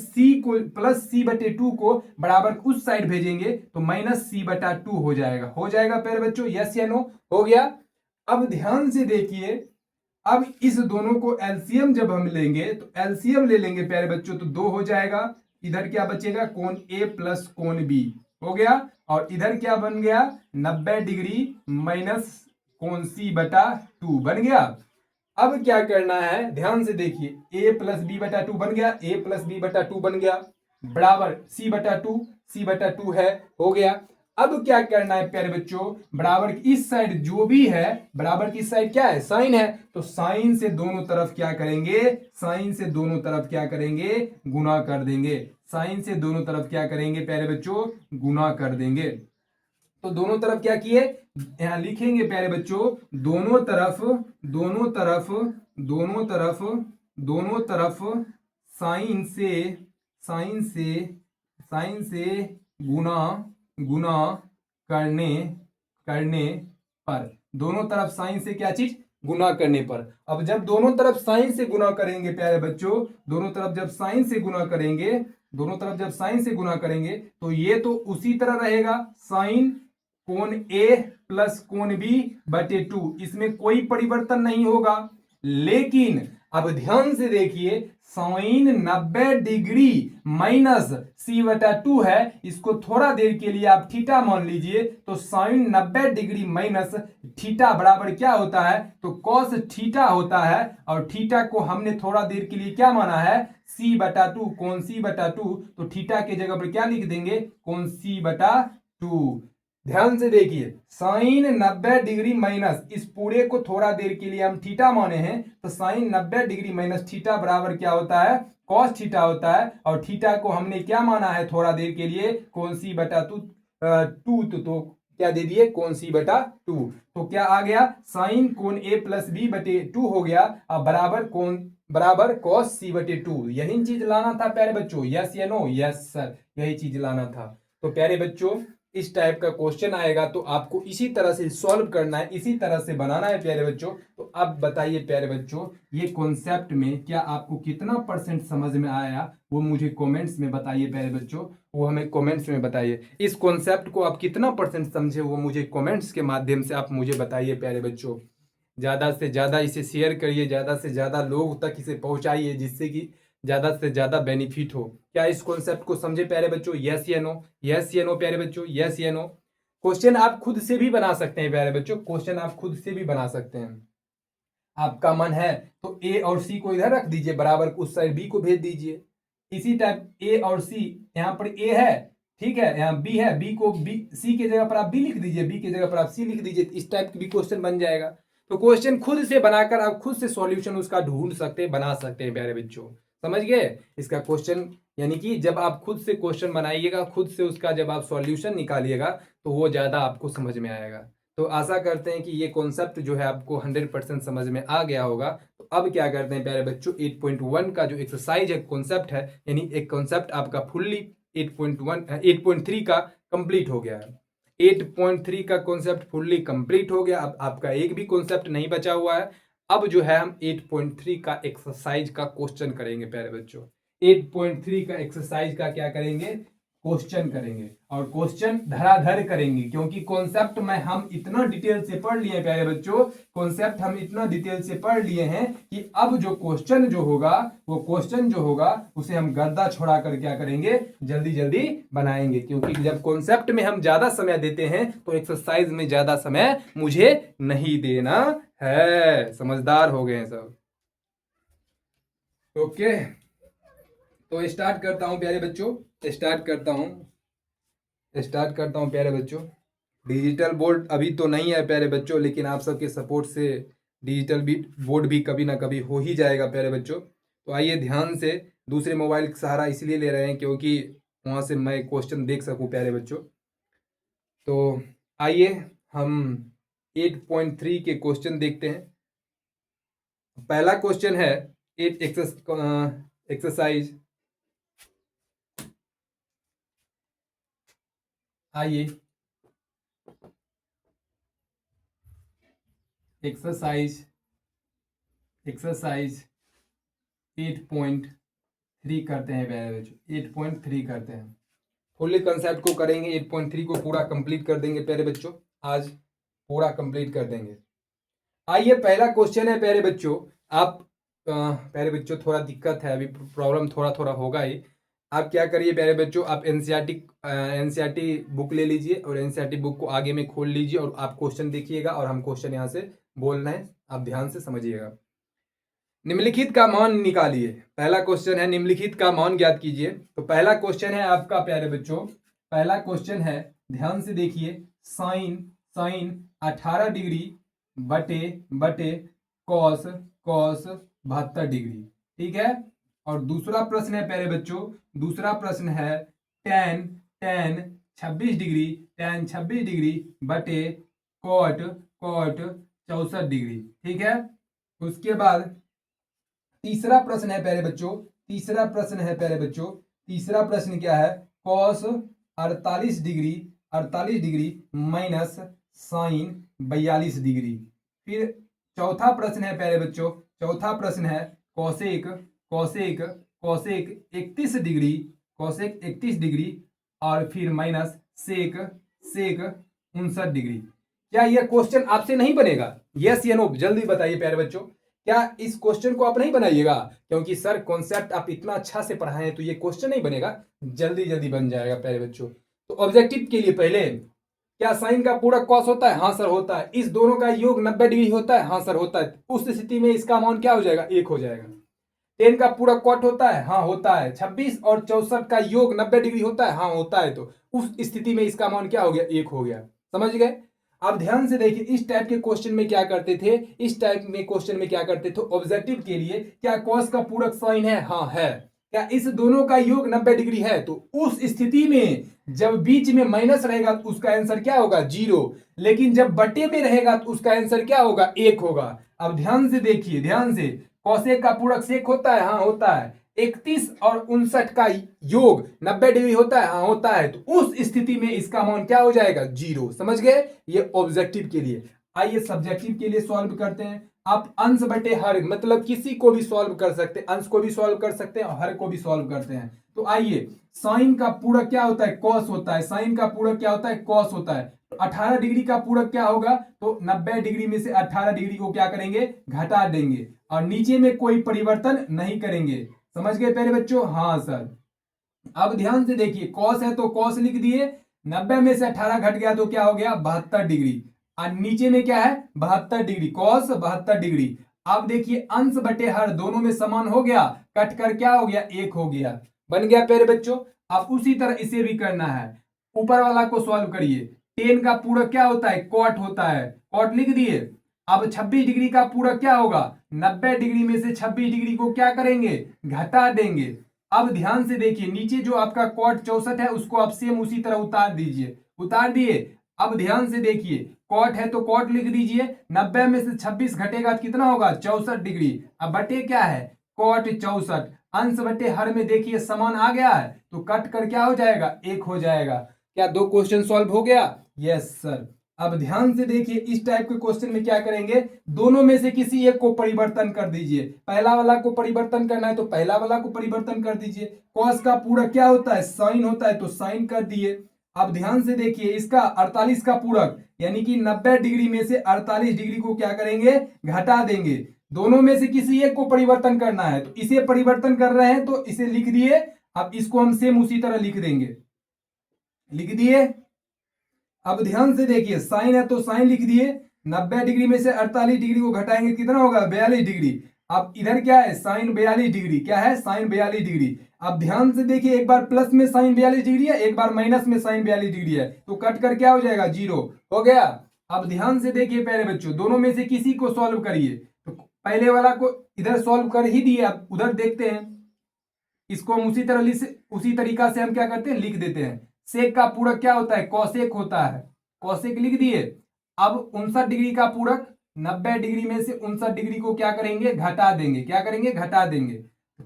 सी बटे 2 को बराबर उस साइड भेजेंगे तो माइनस सी बटा 2 हो जाएगा। हो जाएगा प्यारे बच्चों? यस या नो? हो गया। अब ध्यान से देखिए, अब इस दोनों को एलसीएम जब हम लेंगे तो एलसीएम ले लेंगे प्यारे बच्चों तो 2 हो जाएगा। इधर क्या बचेगा? कोण ए प्लस कोण बी हो गया, और इधर क्या बन गया? 90 डिग्री माइनस कोण सी बटा 2 बन गया। अब क्या करना है? ध्यान से देखिए, ए प्लस बी बटा 2 बन गया, ए प्लस बी बटा 2 बन गया, बराबर सी बटा 2, सी बटा 2 है, हो गया। अब क्या करना है प्यारे बच्चों? बराबर की इस साइड जो भी है, बराबर की साइड क्या है? साइन है, तो साइन से दोनों तरफ क्या करेंगे? साइन से दोनों तरफ क्या करेंगे? गुना कर देंगे। साइन से दोनों तरफ क्या करेंगे प्यारे बच्चों? गुना कर देंगे। तो दोनों तरफ क्या किए? यहां लिखेंगे प्यारे बच्चों, दोनों तरफ दोनों तरफ दोनों तरफ दोनों तरफ साइन से साइन से साइन से गुना गुना करने करने पर, दोनों तरफ साइन से क्या चीज? गुना करने पर। अब जब दोनों तरफ साइन से गुना करेंगे प्यारे बच्चों, दोनों तरफ जब साइन से गुना करेंगे, दोनों तरफ जब साइन से गुना करेंगे तो ये तो उसी तरह रहेगा, साइन कोण ए प्लस कोण बी बटे 2, इसमें कोई परिवर्तन नहीं होगा। लेकिन अब ध्यान से देखिए, साइन 90 डिग्री माइनस सी बटा 2 है, इसको थोड़ा देर के लिए आप थीटा मान लीजिए, तो साइन 90 डिग्री माइनस थीटा बराबर क्या होता है? तो कॉस थीटा होता है, और थीटा को हमने थोड़ा देर के लिए क्या माना है? सी बटा 2, कोण सी बटा 2, तो थीटा के जगह पर क्या लिख देंगे? कोण सी बटा 2। ध्यान से देखिए, साइन 90 डिग्री माइनस, इस पूरे को थोड़ा देर के लिए हम थीटा माने हैं, तो साइन 90 डिग्री माइनस थीटा बराबर क्या होता है? कॉस थीटा होता है, और थीटा को हमने क्या माना है थोड़ा देर के लिए? कोण सी बटा 2, तो क्या दे दिए? कोण सी बटा 2। तो क्या आ गया? साइन कोण ए प्लस बी बटे 2 हो गया, अब बराबर कोण बराबर कॉस c/2। यही चीज लाना था प्यारे बच्चों, यस या नो? यस सर, यही चीज लाना था। तो प्यारे बच्चों इस टाइप का क्वेश्चन आएगा तो आपको इसी तरह से सॉल्व करना है, इसी तरह से बनाना है प्यारे बच्चों। तो अब बताइए प्यारे बच्चों, ये कॉन्सेप्ट में क्या आपको कितना % समझ में आया, वो मुझे कमेंट्स में बताइए प्यारे बच्चों, वो हमें कमेंट्स में बताइए। इस कॉन्सेप्ट को आप कितना % समझे वो मुझे कमेंट्स के माध्यम से आप मुझे बताइए प्यारे बच्चों। ज़्यादा से ज़्यादा इसे शेयर करिए, ज़्यादा से ज़्यादा लोग तक इसे पहुंचाइए, जिससे कि ज़्यादा से ज़्यादा बेनिफिट हो। क्या इस कॉन्सेप्ट को समझे प्यारे बच्चों? यस या नो? यस या नो प्यारे बच्चों? यस या नो? क्वेश्चन आप खुद से भी बना सकते हैं प्यारे बच्चों, क्वेश्चन आप खुद से भी बना सकते हैं। आपका मन है तो ए और सी को इधर रख दीजिए, बराबर उस साइड बी को भेज दीजिए। इसी टाइप ए और सी, यहाँ पर ए है, ठीक है, यहाँ बी है, बी को बी, सी के जगह पर आप बी लिख दीजिए, बी के जगह पर आप सी लिख दीजिए। इस टाइप की भी क्वेश्चन बन जाएगा। तो क्वेश्चन खुद से बनाकर आप खुद से सॉल्यूशन उसका ढूंढ सकते हैं, बना सकते हैं प्यारे बच्चों। समझ गए इसका क्वेश्चन? यानी कि जब आप खुद से क्वेश्चन बनाइएगा, खुद से उसका जब आप सॉल्यूशन निकालिएगा तो वो ज़्यादा आपको समझ में आएगा। तो आशा करते हैं कि ये कॉन्सेप्ट जो है आपको 100% समझ में आ गया होगा। तो अब क्या करते हैं प्यारे बच्चों, 8.1 का जो एक्सरसाइज है, कॉन्सेप्ट है, यानी एक कॉन्सेप्ट आपका फुल्ली 8.3 का कंप्लीट हो गया है। 8.3 का कॉन्सेप्ट फुल्ली कंप्लीट हो गया। अब आपका एक भी कॉन्सेप्ट नहीं बचा हुआ है। अब जो है हम 8.3 का एक्सरसाइज का क्वेश्चन करेंगे प्यारे बच्चों। 8.3 का एक्सरसाइज का क्या करेंगे? क्वेश्चन करेंगे, और क्वेश्चन धराधर करेंगे, क्योंकि कॉन्सेप्ट में हम इतना डिटेल से पढ़ लिए प्यारे बच्चों, कॉन्सेप्ट हम इतना डिटेल से पढ़ लिए हैं कि अब जो क्वेश्चन जो होगा, वो क्वेश्चन जो होगा उसे हम गर्दा छोड़ा कर क्या करेंगे, जल्दी जल्दी बनाएंगे। क्योंकि जब कॉन्सेप्ट में हम ज्यादा समय देते हैं तो एक्सरसाइज में ज्यादा समय मुझे नहीं देना है। समझदार हो गए हैं सब? ओके, तो स्टार्ट करता हूं प्यारे बच्चों, स्टार्ट करता हूं प्यारे बच्चों। डिजिटल बोर्ड अभी तो नहीं है प्यारे बच्चों, लेकिन आप सबके सपोर्ट से डिजिटल भी बोर्ड भी कभी ना कभी हो ही जाएगा प्यारे बच्चों। तो आइए ध्यान से, दूसरे मोबाइल का सहारा इसलिए ले रहे हैं क्योंकि वहाँ से मैं क्वेश्चन देख सकूं प्यारे बच्चों। तो आइए हम 8.3 के क्वेश्चन देखते हैं। पहला क्वेश्चन है एक्सरसाइज, आइए एक्सरसाइज 8.3 करते हैं प्यारे बच्चों, 8.3 करते हैं। फुल्ली कंसेप्ट को करेंगे, 8.3 को पूरा कंप्लीट कर देंगे प्यारे बच्चों, आज पूरा कंप्लीट कर देंगे। आइए पहला क्वेश्चन है प्यारे बच्चों। आप प्यारे बच्चों थोड़ा दिक्कत है अभी, प्रॉब्लम थोड़ा थोड़ा होगा ही। आप क्या करिए प्यारे बच्चों, आप एनसीईआरटी बुक ले लीजिए और एनसीईआरटी बुक को आगे में खोल लीजिए और आप क्वेश्चन देखिएगा और हम क्वेश्चन यहाँ से बोलना है, आप ध्यान से समझिएगा। निम्नलिखित का मान निकालिए। पहला क्वेश्चन है निम्नलिखित का मान ज्ञात कीजिए। तो पहला क्वेश्चन है आपका प्यारे बच्चों, पहला क्वेश्चन है, ध्यान से देखिए, साइन 18 डिग्री बटे बटे कॉस 72 डिग्री, ठीक है। और दूसरा प्रश्न है प्यारे बच्चों, दूसरा प्रश्न है टेन 26 डिग्री बटे कॉट 64 डिग्री, ठीक है। उसके बाद तीसरा प्रश्न है प्यारे बच्चों, तीसरा प्रश्न है प्यारे बच्चों, तीसरा प्रश्न क्या है, cos 48 degree minus sine 42 degree. फिर चौथा प्रश्न है प्यारे बच्चों, चौथा प्रश्न है कॉसेक 31 डिग्री और फिर माइनस सेक 59 डिग्री। क्या यह क्वेश्चन आपसे नहीं बनेगा? यस या नो, जल्दी बताइए प्यारे बच्चों, क्या इस क्वेश्चन को आप नहीं बनाइएगा? क्योंकि सर कॉन्सेप्ट आप इतना अच्छा से पढ़ाए हैं तो ये क्वेश्चन नहीं बनेगा, जल्दी जल्दी बन जाएगा प्यारे बच्चों। तो ऑब्जेक्टिव के लिए पहले, क्या साइन का पूरा कॉस होता है? हाँ सर होता है। इस दोनों का योग 90 डिग्री होता है? हाँ सर होता है। उस स्थिति में इसका मान क्या हो जाएगा? 1 हो जाएगा। 10 का पूरा कॉट होता है? हाँ होता है। 26 और 64 का योग 90 डिग्री होता है? हाँ होता है। तो उस स्थिति में इसका मान क्या हो गया? 1 हो गया। समझ गए? आप ध्यान से देखिए, इस टाइप के क्वेश्चन में क्या करते थे, इस टाइप में क्वेश्चन में क्या करते थे ऑब्जेक्टिव के लिए, क्या कॉस का पूरक साइन है? हाँ है। क्या इस दोनों का योग 90 डिग्री है? तो उस स्थिति में जब बीच में माइनस रहेगा तो उसका आंसर क्या होगा? 0। लेकिन जब बटे में रहेगा तो उसका आंसर क्या होगा? 1 होगा। अब ध्यान से देखिए, ध्यान से, कौशेक का पूरक सेक होता है, हाँ होता है। 31 और 59 का योग 90 डिग्री होता है, हाँ होता है। तो उस स्थिति में इसका मान क्या हो जाएगा, 0। समझ गए, ये ऑब्जेक्टिव के लिए। आइए सब्जेक्टिव के लिए सॉल्व करते हैं। आप अंश बटे हर मतलब किसी को भी सॉल्व कर सकते हैं, अंश को भी सॉल्व कर सकते हैं और हर को भी सॉल्व करते हैं। तो आइए, साइन का पूरक क्या होता है, कॉस होता है। साइन का पूरक क्या होता है, कॉस होता है। 18 डिग्री का पूरक क्या होगा, तो 90 डिग्री में से 18 डिग्री को क्या करेंगे, घटा देंगे और नीचे में कोई परिवर्तन नहीं करेंगे। समझ गए प्यारे बच्चों, हाँ सर। अब ध्यान से देखिए, कॉस है तो कॉस लिख दिए, 90 में से 18 घट गया तो क्या हो गया, 72 डिग्री। और नीचे में क्या है, 72 डिग्री, कॉस 72 डिग्री। अब देखिए अंश बटे हर दोनों में समान हो गया, कट कर क्या हो गया, 1 हो गया, बन गया प्यारे बच्चों। अब उसी तरह इसे भी करना है, ऊपर वाला को सॉल्व करिए। 10 का पूरक क्या होता है, कॉट होता है, कॉट लिख दिए। अब 26 डिग्री का पूरक क्या होगा, 90 डिग्री में से 26 डिग्री को क्या करेंगे, घटा देंगे। अब ध्यान से देखिए, नीचे जो आपका कॉट 64 है उसको आप सेम उसी तरह उतार दीजिए, उतार दिए। अब ध्यान से देखिए, कॉट है तो कॉट लिख दीजिए, 90 में से 26 घटेगा तो कितना होगा, 64 डिग्री। अब बटे क्या है, कॉट 64, अंश बटे हर में देखिए समान आ गया है तो कट कर क्या हो जाएगा, 1 हो जाएगा। क्या 2 क्वेश्चन सॉल्व हो गया, यस सर। अब ध्यान से देखिए, इस टाइप के क्वेश्चन में क्या करेंगे, दोनों में से किसी एक को परिवर्तन कर दीजिए। पहला वाला को परिवर्तन करना है तो पहला वाला को परिवर्तन कर दीजिए। कॉस का पूरक क्या होता है, साइन होता है, तो साइन कर दिए। अब ध्यान से देखिए, इसका 48 का पूरक यानी कि 90 डिग्री में से 48 डिग्री को क्या करेंगे, घटा देंगे। दोनों में से किसी एक को परिवर्तन करना है तो इसे परिवर्तन कर रहे हैं तो इसे लिख दिए। अब इसको हम सेम उसी तरह लिख देंगे, लिख दिए। अब ध्यान से देखिए, साइन है तो साइन लिख दिए, 90 डिग्री में से 48 डिग्री को घटाएंगे कितना होगा, 42 डिग्री। अब इधर क्या है, साइन 42 डिग्री, क्या है, साइन 42 डिग्री। अब ध्यान से देखिए, एक बार प्लस में साइन 42 डिग्री है, एक बार माइनस में साइन 42 डिग्री है, तो कट कर क्या हो जाएगा, 0 हो गया। अब ध्यान से देखिए प्यारे बच्चों, दोनों में से किसी को सॉल्व करिए। तो पहले वाला को इधर सॉल्व कर ही दिए, अब उधर देखते हैं। इसको हम उसी तरीका से हम क्या करते हैं, लिख देते हैं। सेक का पूरक क्या होता है, कौसेक होता है, कौसेक लिख दिए। अब 59 डिग्री का पूरक 90 डिग्री में से 59 डिग्री को क्या करेंगे, घटा देंगे, क्या करेंगे, घटा देंगे।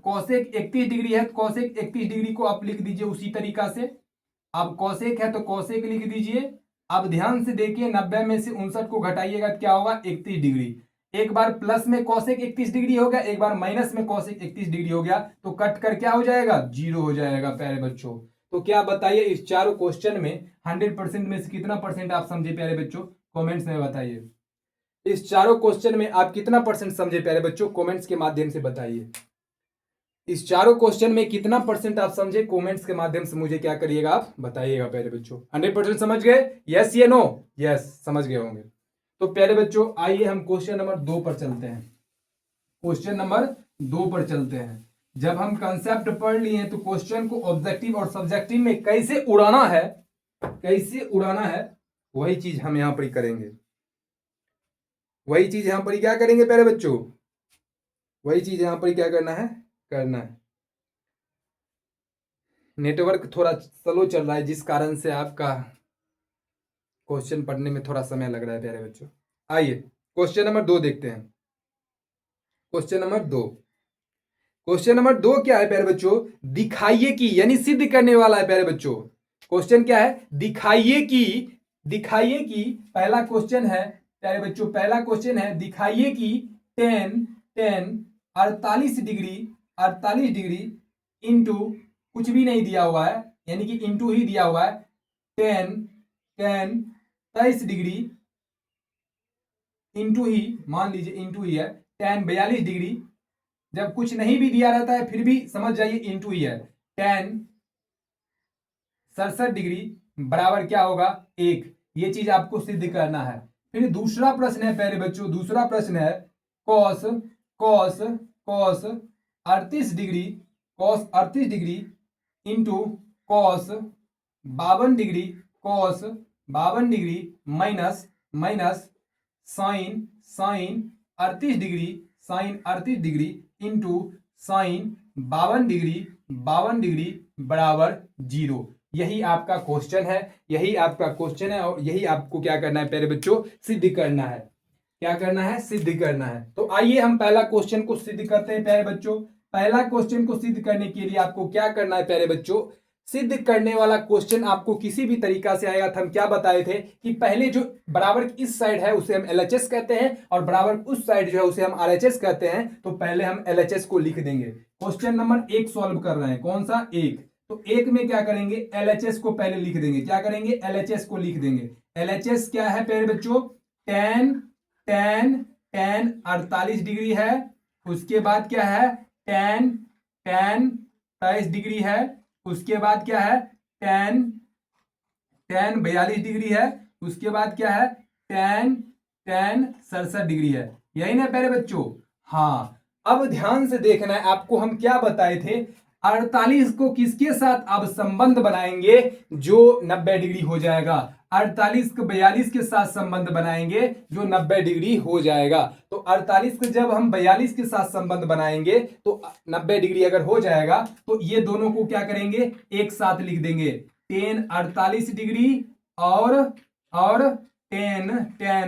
कौसेक 31 डिग्री है तो कौसेक 31 डिग्री को आप लिख दीजिए उसी तरीका से। अब कौसेक है तो कौसेक लिख दीजिए। अब ध्यान से देखिए, 90 में से 59 को घटाइएगा तो क्या होगा, 31 डिग्री। एक बार प्लस में कौसेक 31 डिग्री हो गया, एक बार माइनस में कौसेक 31 डिग्री हो गया, तो कट कर क्या हो जाएगा, 0 हो जाएगा प्यारे बच्चों। तो क्या बताइए, इस चारों क्वेश्चन में 100% में से कितना परसेंट आप समझे प्यारे बच्चों, कमेंट्स में बताइए। इस चारों क्वेश्चन में आप कितना परसेंट समझे प्यारे बच्चों, कमेंट्स के माध्यम से बताइए। इस चारों क्वेश्चन में कितना परसेंट आप समझे, कमेंट्स के माध्यम से मुझे क्या करिएगा, आप बताइएगा प्यारे बच्चों। 100% समझ गए, यस या नो, यस समझ गए होंगे। तो प्यारे बच्चों, आइए हम क्वेश्चन नंबर 2 पर चलते हैं। क्वेश्चन नंबर 2 पर चलते हैं। जब हम कंसेप्ट पढ़ लिए हैं तो क्वेश्चन को ऑब्जेक्टिव और सब्जेक्टिव में कैसे उड़ाना है, कैसे उड़ाना है, वही चीज हम यहां पर करेंगे। वही चीज यहां पर क्या करेंगे प्यारे बच्चों, वही चीज यहां पर क्या करना है, करना है। नेटवर्क थोड़ा स्लो चल रहा है जिस कारण से आपका क्वेश्चन पढ़ने में थोड़ा समय लग रहा है प्यारे बच्चों। आइए क्वेश्चन नंबर 2 देखते हैं। क्वेश्चन नंबर 2, क्वेश्चन नंबर 2 क्या है प्यारे बच्चों, दिखाइए कि, यानी सिद्ध करने वाला है प्यारे बच्चों। क्वेश्चन क्या है, दिखाइए कि, दिखाइए कि, पहला क्वेश्चन है प्यारे बच्चों, पहला क्वेश्चन है, दिखाइए कि tan 48 डिग्री, 48 डिग्री इंटू कुछ भी नहीं दिया हुआ है, यानी कि इंटू ही दिया हुआ है, tan 23 डिग्री इंटू ही, मान लीजिए इंटू ही है, tan 42 डिग्री। जब कुछ नहीं भी दिया रहता है फिर भी समझ जाइए इंटू ही है, tan 67 डिग्री बराबर क्या होगा, 1। ये चीज आपको सिद्ध करना है। फिर दूसरा प्रश्न है प्यारे बच्चों, दूसरा प्रश्न है cos 38 degree, cos 38 degree into cos 52 degree, cos 52 degree minus sine 38 degree, sign 38 degree into sine 52 degree बराबर 0। यही आपका क्वेश्चन है, यही आपका क्वेश्चन है और यही आपको क्या करना है प्यारे बच्चों, सिद्ध करना है। क्या करना है, सिद्ध करना है। तो आइए हम पहला क्वेश्चन को सिद्ध करते हैं प्यारे बच्चों। पहला क्वेश्चन को सिद्ध करने के लिए आपको क्या करना है प्यारे बच्चों, सिद्ध करने वाला क्वेश्चन आपको किसी भी तरीका से आएगा। तो हम क्या बताए थे कि पहले जो बराबर इस साइड है उसे हम LHS कहते हैं और बराबर उस साइड जो है उसे हम RHS कहते हैं। तो पहले हम LHS को लिख देंगे। क्वेश्चन नंबर 1 सॉल्व कर रहे हैं, कौन सा, 1। तो 1 में क्या करेंगे, LHS को पहले लिख देंगे। क्या करेंगे, LHS को लिख देंगे। LHS क्या है प्यारे बच्चों, tan 48 डिग्री है। उसके बाद क्या है, tan 23 डिग्री है। उसके बाद क्या है, tan 42 डिग्री है। उसके बाद क्या है, tan 67 डिग्री है। यही ना प्यारे बच्चों। हाँ, अब ध्यान से देखना है आपको, हम क्या बताए थे, 48 को किसके साथ अब संबंध बनाएंगे, जो 90 डिग्री हो जाएगा। 48 को 42 के साथ संबंध बनाएंगे जो 90 डिग्री हो जाएगा। तो 48 को जब हम 42 के साथ संबंध बनाएंगे तो 90 डिग्री अगर हो जाएगा तो ये दोनों को क्या करेंगे, एक साथ लिख देंगे। tan 48 डिग्री और tan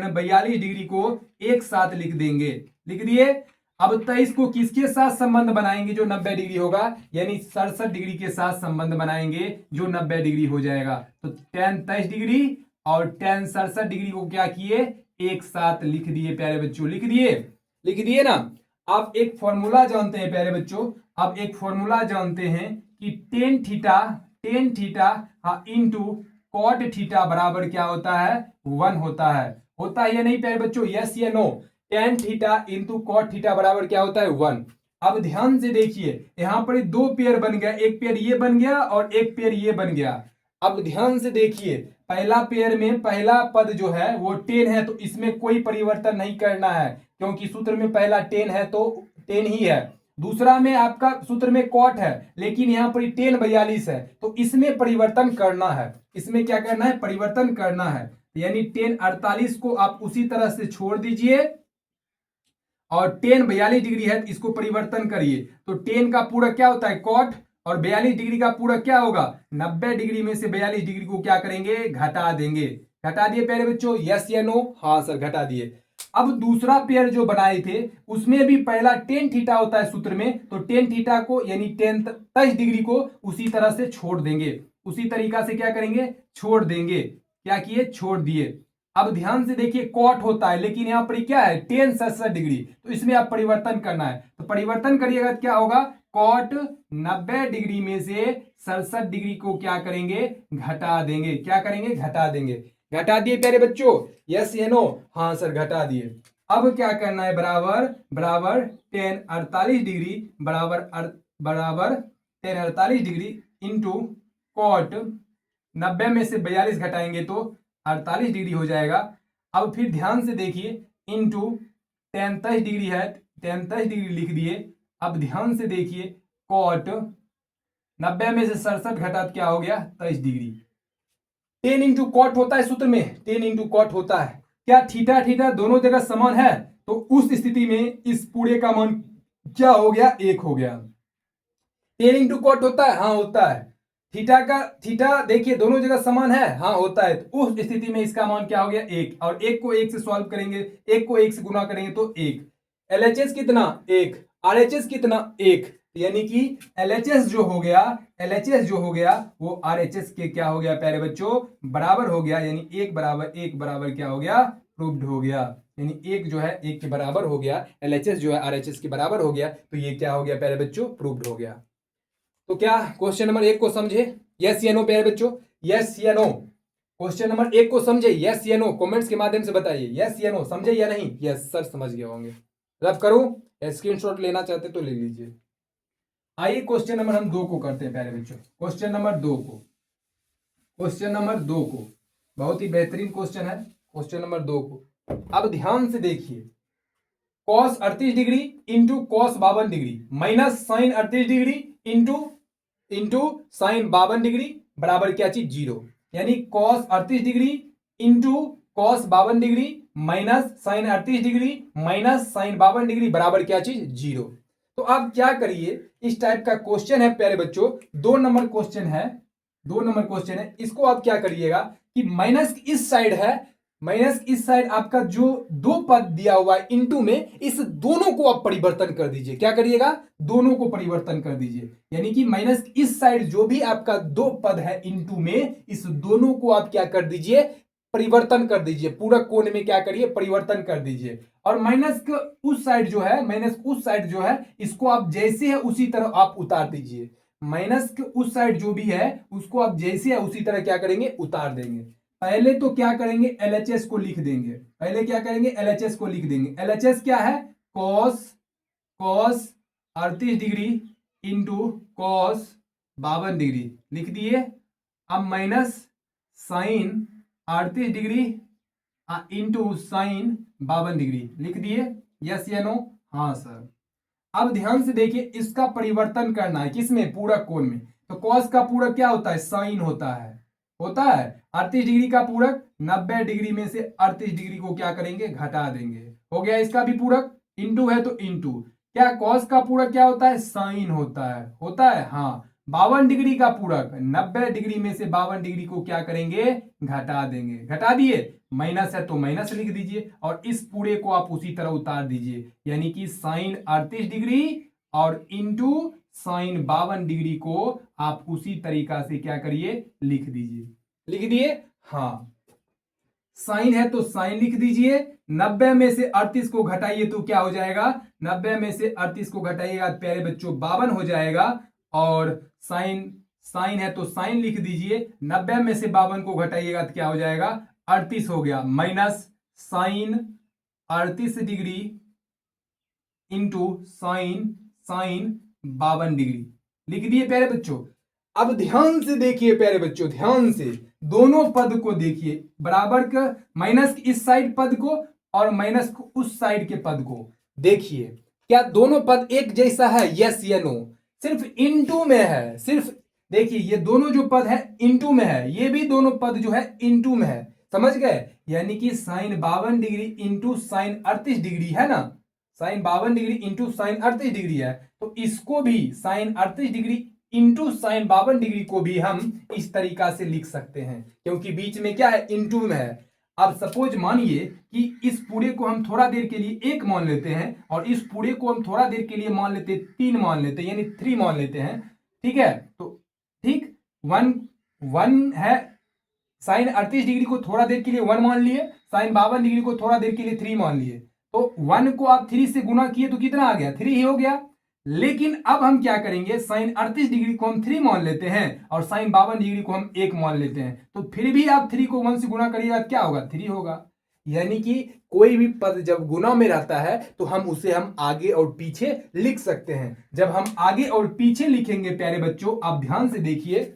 42 डिग्री को एक साथ लिख देंगे। लिख दिए। अब 23 को किसके साथ संबंध बनाएंगे जो 90 डिग्री होगा, यानी 67 डिग्री के साथ संबंध बनाएंगे जो 90 डिग्री हो जाएगा। तो tan 23 डिग्री और tan 67 डिग्री को क्या किए, एक साथ लिख दिए प्यारे बच्चों। लिख दिए, लिख दिए ना। आप एक फॉर्मूला जानते हैं प्यारे बच्चों, आप एक फॉर्मूला जानते हैं कि tan theta into cot theta बराबर क्या होता है, 1 होता है। होता है या नहीं प्यारे बच्चों, यस या no. tan theta into cot theta बराबर क्या होता है, 1। अब ध्यान से देखिए, यहां पर दो पेयर बन गया, एक पेयर ये बन गया और एक पेयर ये बन गया। अब ध्यान से देखिए, पहला पेयर में पहला पद जो है वो tan है, तो इसमें कोई परिवर्तन नहीं करना है क्योंकि सूत्र में पहला tan है तो tan ही है। दूसरा में आपका सूत्र में कॉट है, लेकिन यहां पर tan 42 है, तो इसमें परिवर्तन करना है। इसमें क्या करना है, परिवर्तन करना है। यानी tan 48 को आप उसी तरह से छोड़ दीजिए और tan 42 डिग्री है, इसको परिवर्तन करिए। तो tan का पूरा क्या होता है, कॉट, और 42 डिग्री का पूरा क्या होगा, 90 डिग्री में से 42 डिग्री को क्या करेंगे, घटा देंगे। घटा दिए प्यारे बच्चों, यस या नो, हाँ सर घटा दिए। अब दूसरा पेयर जो बनाए थे उसमें भी पहला tan थीटा होता है सूत्र में, तो tan थीटा को यानी tan 23 डिग्री को उसी तरह से छोड़ देंगे। उसी तरीका से क्या करेंगे, छोड़ देंगे। क्या किए, छोड़ दिए। अब ध्यान से देखिए, कॉट होता है लेकिन यहां पर क्या है, tan 67 डिग्री, तो इसमें आप परिवर्तन करना है। तो परिवर्तन करिएगा क्या होगा, कॉट 90 डिग्री में से 67 डिग्री को क्या करेंगे, घटा देंगे। क्या करेंगे, घटा देंगे। घटा दिए प्यारे बच्चों, यस या नो, हाँ सर घटा दिए। अब क्या करना है, बराबर बराबर tan 48 डिग्री बराबर tan 48 डिग्री इंटू कॉट 90 में से 42 घटाएंगे तो 48 डिग्री हो जाएगा। अब फिर ध्यान से देखिए, इंटू tan 23 डिग्री है, tan 23 डिग्री लिख दिए। अब ध्यान से देखिए, कॉट 90 में से 67 घटा क्या हो गया, 23 डिग्री। tan इंटू कॉट होता है सूत्र में, tan इंटू कॉट होता है। क्या थीटा थीटा दोनों जगह समान है, तो उस स्थिति में इस पूरे का मान क्या हो गया, 1 हो गया। tan इंटू कॉट होता है, हाँ होता है। थीटा देखिए दोनों जगह समान है, हाँ होता है। तो उस स्थिति में इसका मान क्या हो गया, 1। और 1 को 1 से सॉल्व करेंगे, 1 को 1 से गुना करेंगे तो 1। LHS कितना, 1। RHS कितना, 1। यानी कि LHS जो हो गया वो RHS के क्या हो गया प्यारे बच्चों, बराबर हो गया। यानी 1 बराबर क्या हो गया, प्रूव्ड हो गया। यानी 1 जो है 1 के बराबर हो गया, LHS जो है RHS के बराबर हो गया, तो ये क्या हो गया प्यारे बच्चों, प्रूव्ड हो गया। तो क्या क्वेश्चन नंबर 1 को समझे, यस या नो प्यारे बच्चों, यस या नो। क्वेश्चन नंबर 1 को समझे, यस या नो, कमेंट्स के माध्यम से बताइए यस या नो, समझे या नहीं। यस सर समझ गए होंगे। रब करूं, स्क्रीनशॉट लेना चाहते तो ले लीजिए। आइए क्वेश्चन नंबर हम 2 को करते हैं प्यारे बच्चों। क्वेश्चन नंबर 2 को बहुत ही बेहतरीन क्वेश्चन है। क्वेश्चन नंबर 2 को अब ध्यान से देखिए, cos 38 degree into cos 52 degree minus sine 38 degree into sine 52 degree बराबर क्या चीज, 0। यानी cos 38 degree into cos 52 degree minus sine 38 degree minus sine 52 degree बराबर क्या चीज, 0। तो आप क्या करिए, इस टाइप का क्वेश्चन है प्यारे बच्चों, 2 नंबर क्वेश्चन है, 2 नंबर क्वेश्चन है। इसको आप क्या करिएगा कि माइनस इस साइड है माइनस इस साइड आपका जो दो पद दिया हुआ है इनटू में, इस दोनों को आप परिवर्तन कर दीजिए। क्या करिएगा? दोनों को परिवर्तन कर दीजिए। यानी कि माइनस इस साइड जो भी आपका दो पद है इनटू में, इस दोनों को आप क्या कर दीजिए? परिवर्तन कर दीजिए। पूरा कोण में क्या करिए? परिवर्तन कर दीजिए। और माइनस उस साइड जो है, माइनस उस साइड जो है, इसको आप जैसे है उसी तरह आप उतार दीजिए। माइनस के उस साइड जो भी है उसको आप जैसे है उसी तरह क्या करेंगे? उतार देंगे। पहले तो क्या करेंगे? एलएचएस को लिख देंगे। पहले क्या करेंगे? एलएचएस को लिख देंगे। एलएचएस क्या है? Cos cos 38 degree into cos 52 degree लिख दिए। अब minus sine 38 degree into sine 52 degree लिख दिए। यस या नो? हाँ सर। अब ध्यान से देखिए, इसका परिवर्तन करना है किसमें? पूरक कोण में। तो कॉस का पूरक क्या होता है? साइन होता है। होता है 38 डिग्री का पूरक, 90 डिग्री में से 38 डिग्री को क्या करेंगे? घटा देंगे। हो गया इसका भी पूरक। इंटू है तो इंटू। क्या कॉस का पूरक क्या होता है? साइन होता है। होता है हाँ। 52 डिग्री का पूरक, 90 डिग्री में से 52 डिग्री को क्या करेंगे? घटा देंगे। घटा दिए। माइनस है तो माइनस लिख दीजिए और इस पूरे को आप उसी तरह उतार दीजिए। यानी कि साइन 38 डिग्री और इंटू साइन 52 डिग्री को आप उसी तरीका से क्या करिए? लिख दीजिए। लिख दिए? हाँ। साइन है तो साइन लिख दीजिए। 90 में से 38 को घटाइए तो क्या हो जाएगा? 90 में से 38 को घटाइएगा प्यारे बच्चों 52 हो जाएगा। और साइन साइन है तो साइन लिख दीजिए। 90 में से 52 को घटाइएगा तो क्या हो जाएगा? 38 हो गया। Minus sine 38 degree into sine sine 52 degree लिख दिए प्यारे बच्चों। अब ध्यान से देखिए प्यारे बच्चों, ध्यान से दोनों पद को देखिए। बराबर का माइनस इस साइड पद को और माइनस उस साइड के पद को देखिए। क्या दोनों पद एक जैसा है? यस या नो? सिर्फ इनटू में है। सिर्फ देखिए, ये दोनों जो पद है इनटू में है, ये भी दोनों पद जो है इनटू में है। समझ गए? यानी कि sine 52 degree into sine 38 degree है ना। Sine 52 degree into sine 38 degree है, तो इसको भी sine 38 degree into sine 52 degree को भी हम इस तरीका से लिख सकते हैं, क्योंकि बीच में क्या है? इंटू में है। अब सपोज मानिए कि इस पूरे को हम थोड़ा देर के लिए एक मान लेते हैं और इस पूरे को हम थोड़ा देर के लिए मान लेते हैं, तीन मान लेते हैं, यानी 3 मान लेते हैं। ठीक है? तो ठीक, वन वन है। साइन 38 डिग्री को थोड़ा देर के लिए 1 मान लिए, साइन 52 डिग्री को थोड़ा देर के लिए 3 मान लिए। तो 1 को आप 3 से गुना किए तो कितना आ गया? 3 ही हो गया। लेकिन अब हम क्या करेंगे? साइन 38 डिग्री को हम 3 मान लेते हैं और साइन 52 डिग्री को हम 1 मान लेते हैं। तो फिर भी आप 3 को 1 से गुना करिएगा क्या होगा? 3 होगा। यानी कि कोई भी पद जब गुना में रहता है तो हम उसे हम आगे और पीछे लिख सकते हैं। जब हम आगे और पीछे लिखेंगे प्यारे बच्चों, आप ध्यान से देखिए,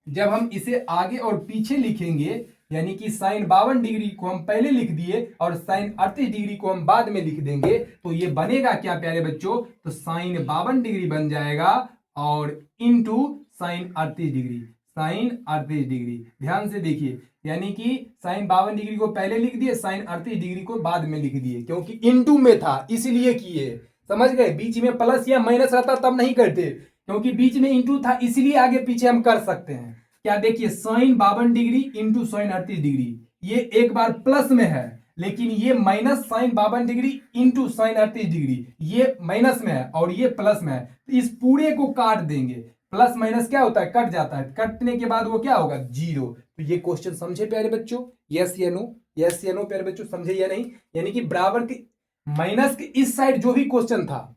जब हम इसे आगे और पीछे लिखेंगे, यानी कि साइन 52 डिग्री को हम पहले लिख दिए और साइन 38 डिग्री को हम बाद में लिख देंगे, तो ये बनेगा क्या प्यारे बच्चों? तो साइन 52 डिग्री बन जाएगा और into sine 38 degree, sign 38 degree. ध्यान से देखिए, यानी कि साइन 52 डिग्री को पहले लिख दिए, साइन 38 डिग्री को बाद में लिख दिए, क्योंकि इंटू में था इसलिए किए। समझ गए? बीच में प्लस या माइनस रहता तब नहीं करते, क्योंकि बीच में इंटू था इसलिए आगे पीछे हम कर सकते हैं। क्या देखिए, sine 52 degree into sine 38 degree, ये एक बार प्लस में है, लेकिन ये minus sine 52 degree into sine 38 degree, ये माइनस में है और ये प्लस में है। तो इस पूरे को काट देंगे। प्लस माइनस क्या होता है? कट जाता है। कटने के बाद वो क्या होगा? 0। तो ये क्वेश्चन समझे प्यारे बच्चों? यस या नो? यस या नो प्यारे बच्चों? समझे या नहीं? यानी कि बराबर के माइनस के इस साइड जो भी क्वेश्चन था,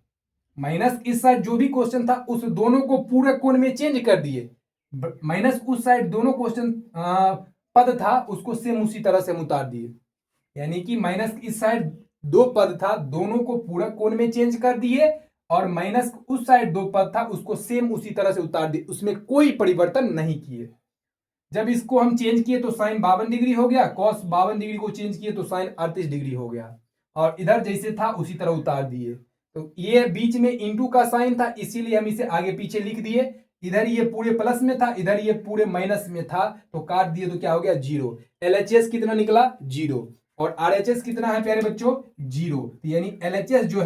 माइनस इस साइड जो भी क्वेश्चन था, उस दोनों को पूरे कोण में चेंज कर दिए। माइनस उस साइड दोनों क्वेश्चन पद था, उसको सेम उसी तरह से हम उतार दिए। यानी कि माइनस इस साइड दो पद था, दोनों को पूरा कोण में चेंज कर दिए और माइनस उस साइड दो पद था, उसको सेम उसी तरह से उतार दिए, उसमें कोई परिवर्तन नहीं किए। जब इसको हम चेंज किए तो साइन 52 डिग्री हो गया, कॉस 52 डिग्री को चेंज किए तो साइन 38 डिग्री हो गया, और इधर जैसे था उसी तरह उतार दिए। तो ये बीच में इंटू का साइन था, इसीलिए हम इसे आगे पीछे लिख दिए। इधर ये पूरे प्लस में था, इधर ये पूरे माइनस में था, तो काट दिए तो क्या हो गया? 0। एलएचएस कितना निकला? 0। और आरएचएस कितना है प्यारे बच्चों? 0। तो यानी एलएचएस जो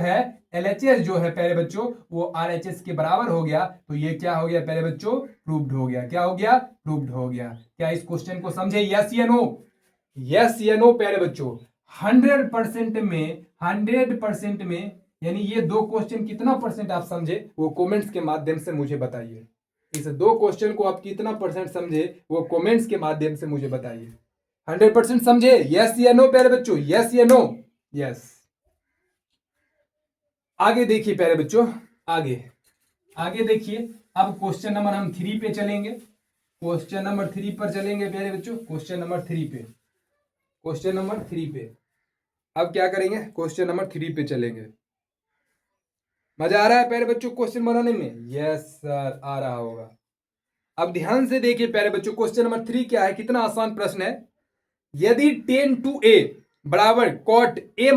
है प्यारे बच्चों, वो आरएचएस के बराबर हो गया। तो ये क्या हो गया प्यारे बच्चों? प्रूव्ड हो गया। क्या हो गया? प्रूव्ड हो गया। क्या इस क्वेश्चन को समझे? यस या नो? यस या नो प्यारे बच्चों? 100% में, 100% में, यानी ये दो क्वेश्चन कितना परसेंट आप समझे वो कमेंट्स के माध्यम से मुझे बताइए। इस दो क्वेश्चन को आप कितना परसेंट समझे वो कमेंट्स के माध्यम से मुझे बताइए। 100% समझे? यस या नो प्यारे बच्चों? यस या नो? यस। आगे देखिए प्यारे बच्चों, आगे आगे देखिए। अब क्वेश्चन नंबर हम 3 पे चलेंगे। क्वेश्चन नंबर 3 पर चलेंगे प्यारे बच्चों। क्वेश्चन नंबर 3 पे, क्वेश्चन नंबर 3 पे अब क्या करेंगे? क्वेश्चन नंबर 3 पे चलेंगे। मजा आ रहा है प्यारे बच्चों क्वेश्चन बनाने में? यस सर, आ रहा होगा। अब ध्यान से देखिए प्यारे बच्चों, क्वेश्चन नंबर 3 क्या है? कितना आसान प्रश्न है। यदि tan 2a बराबर cot a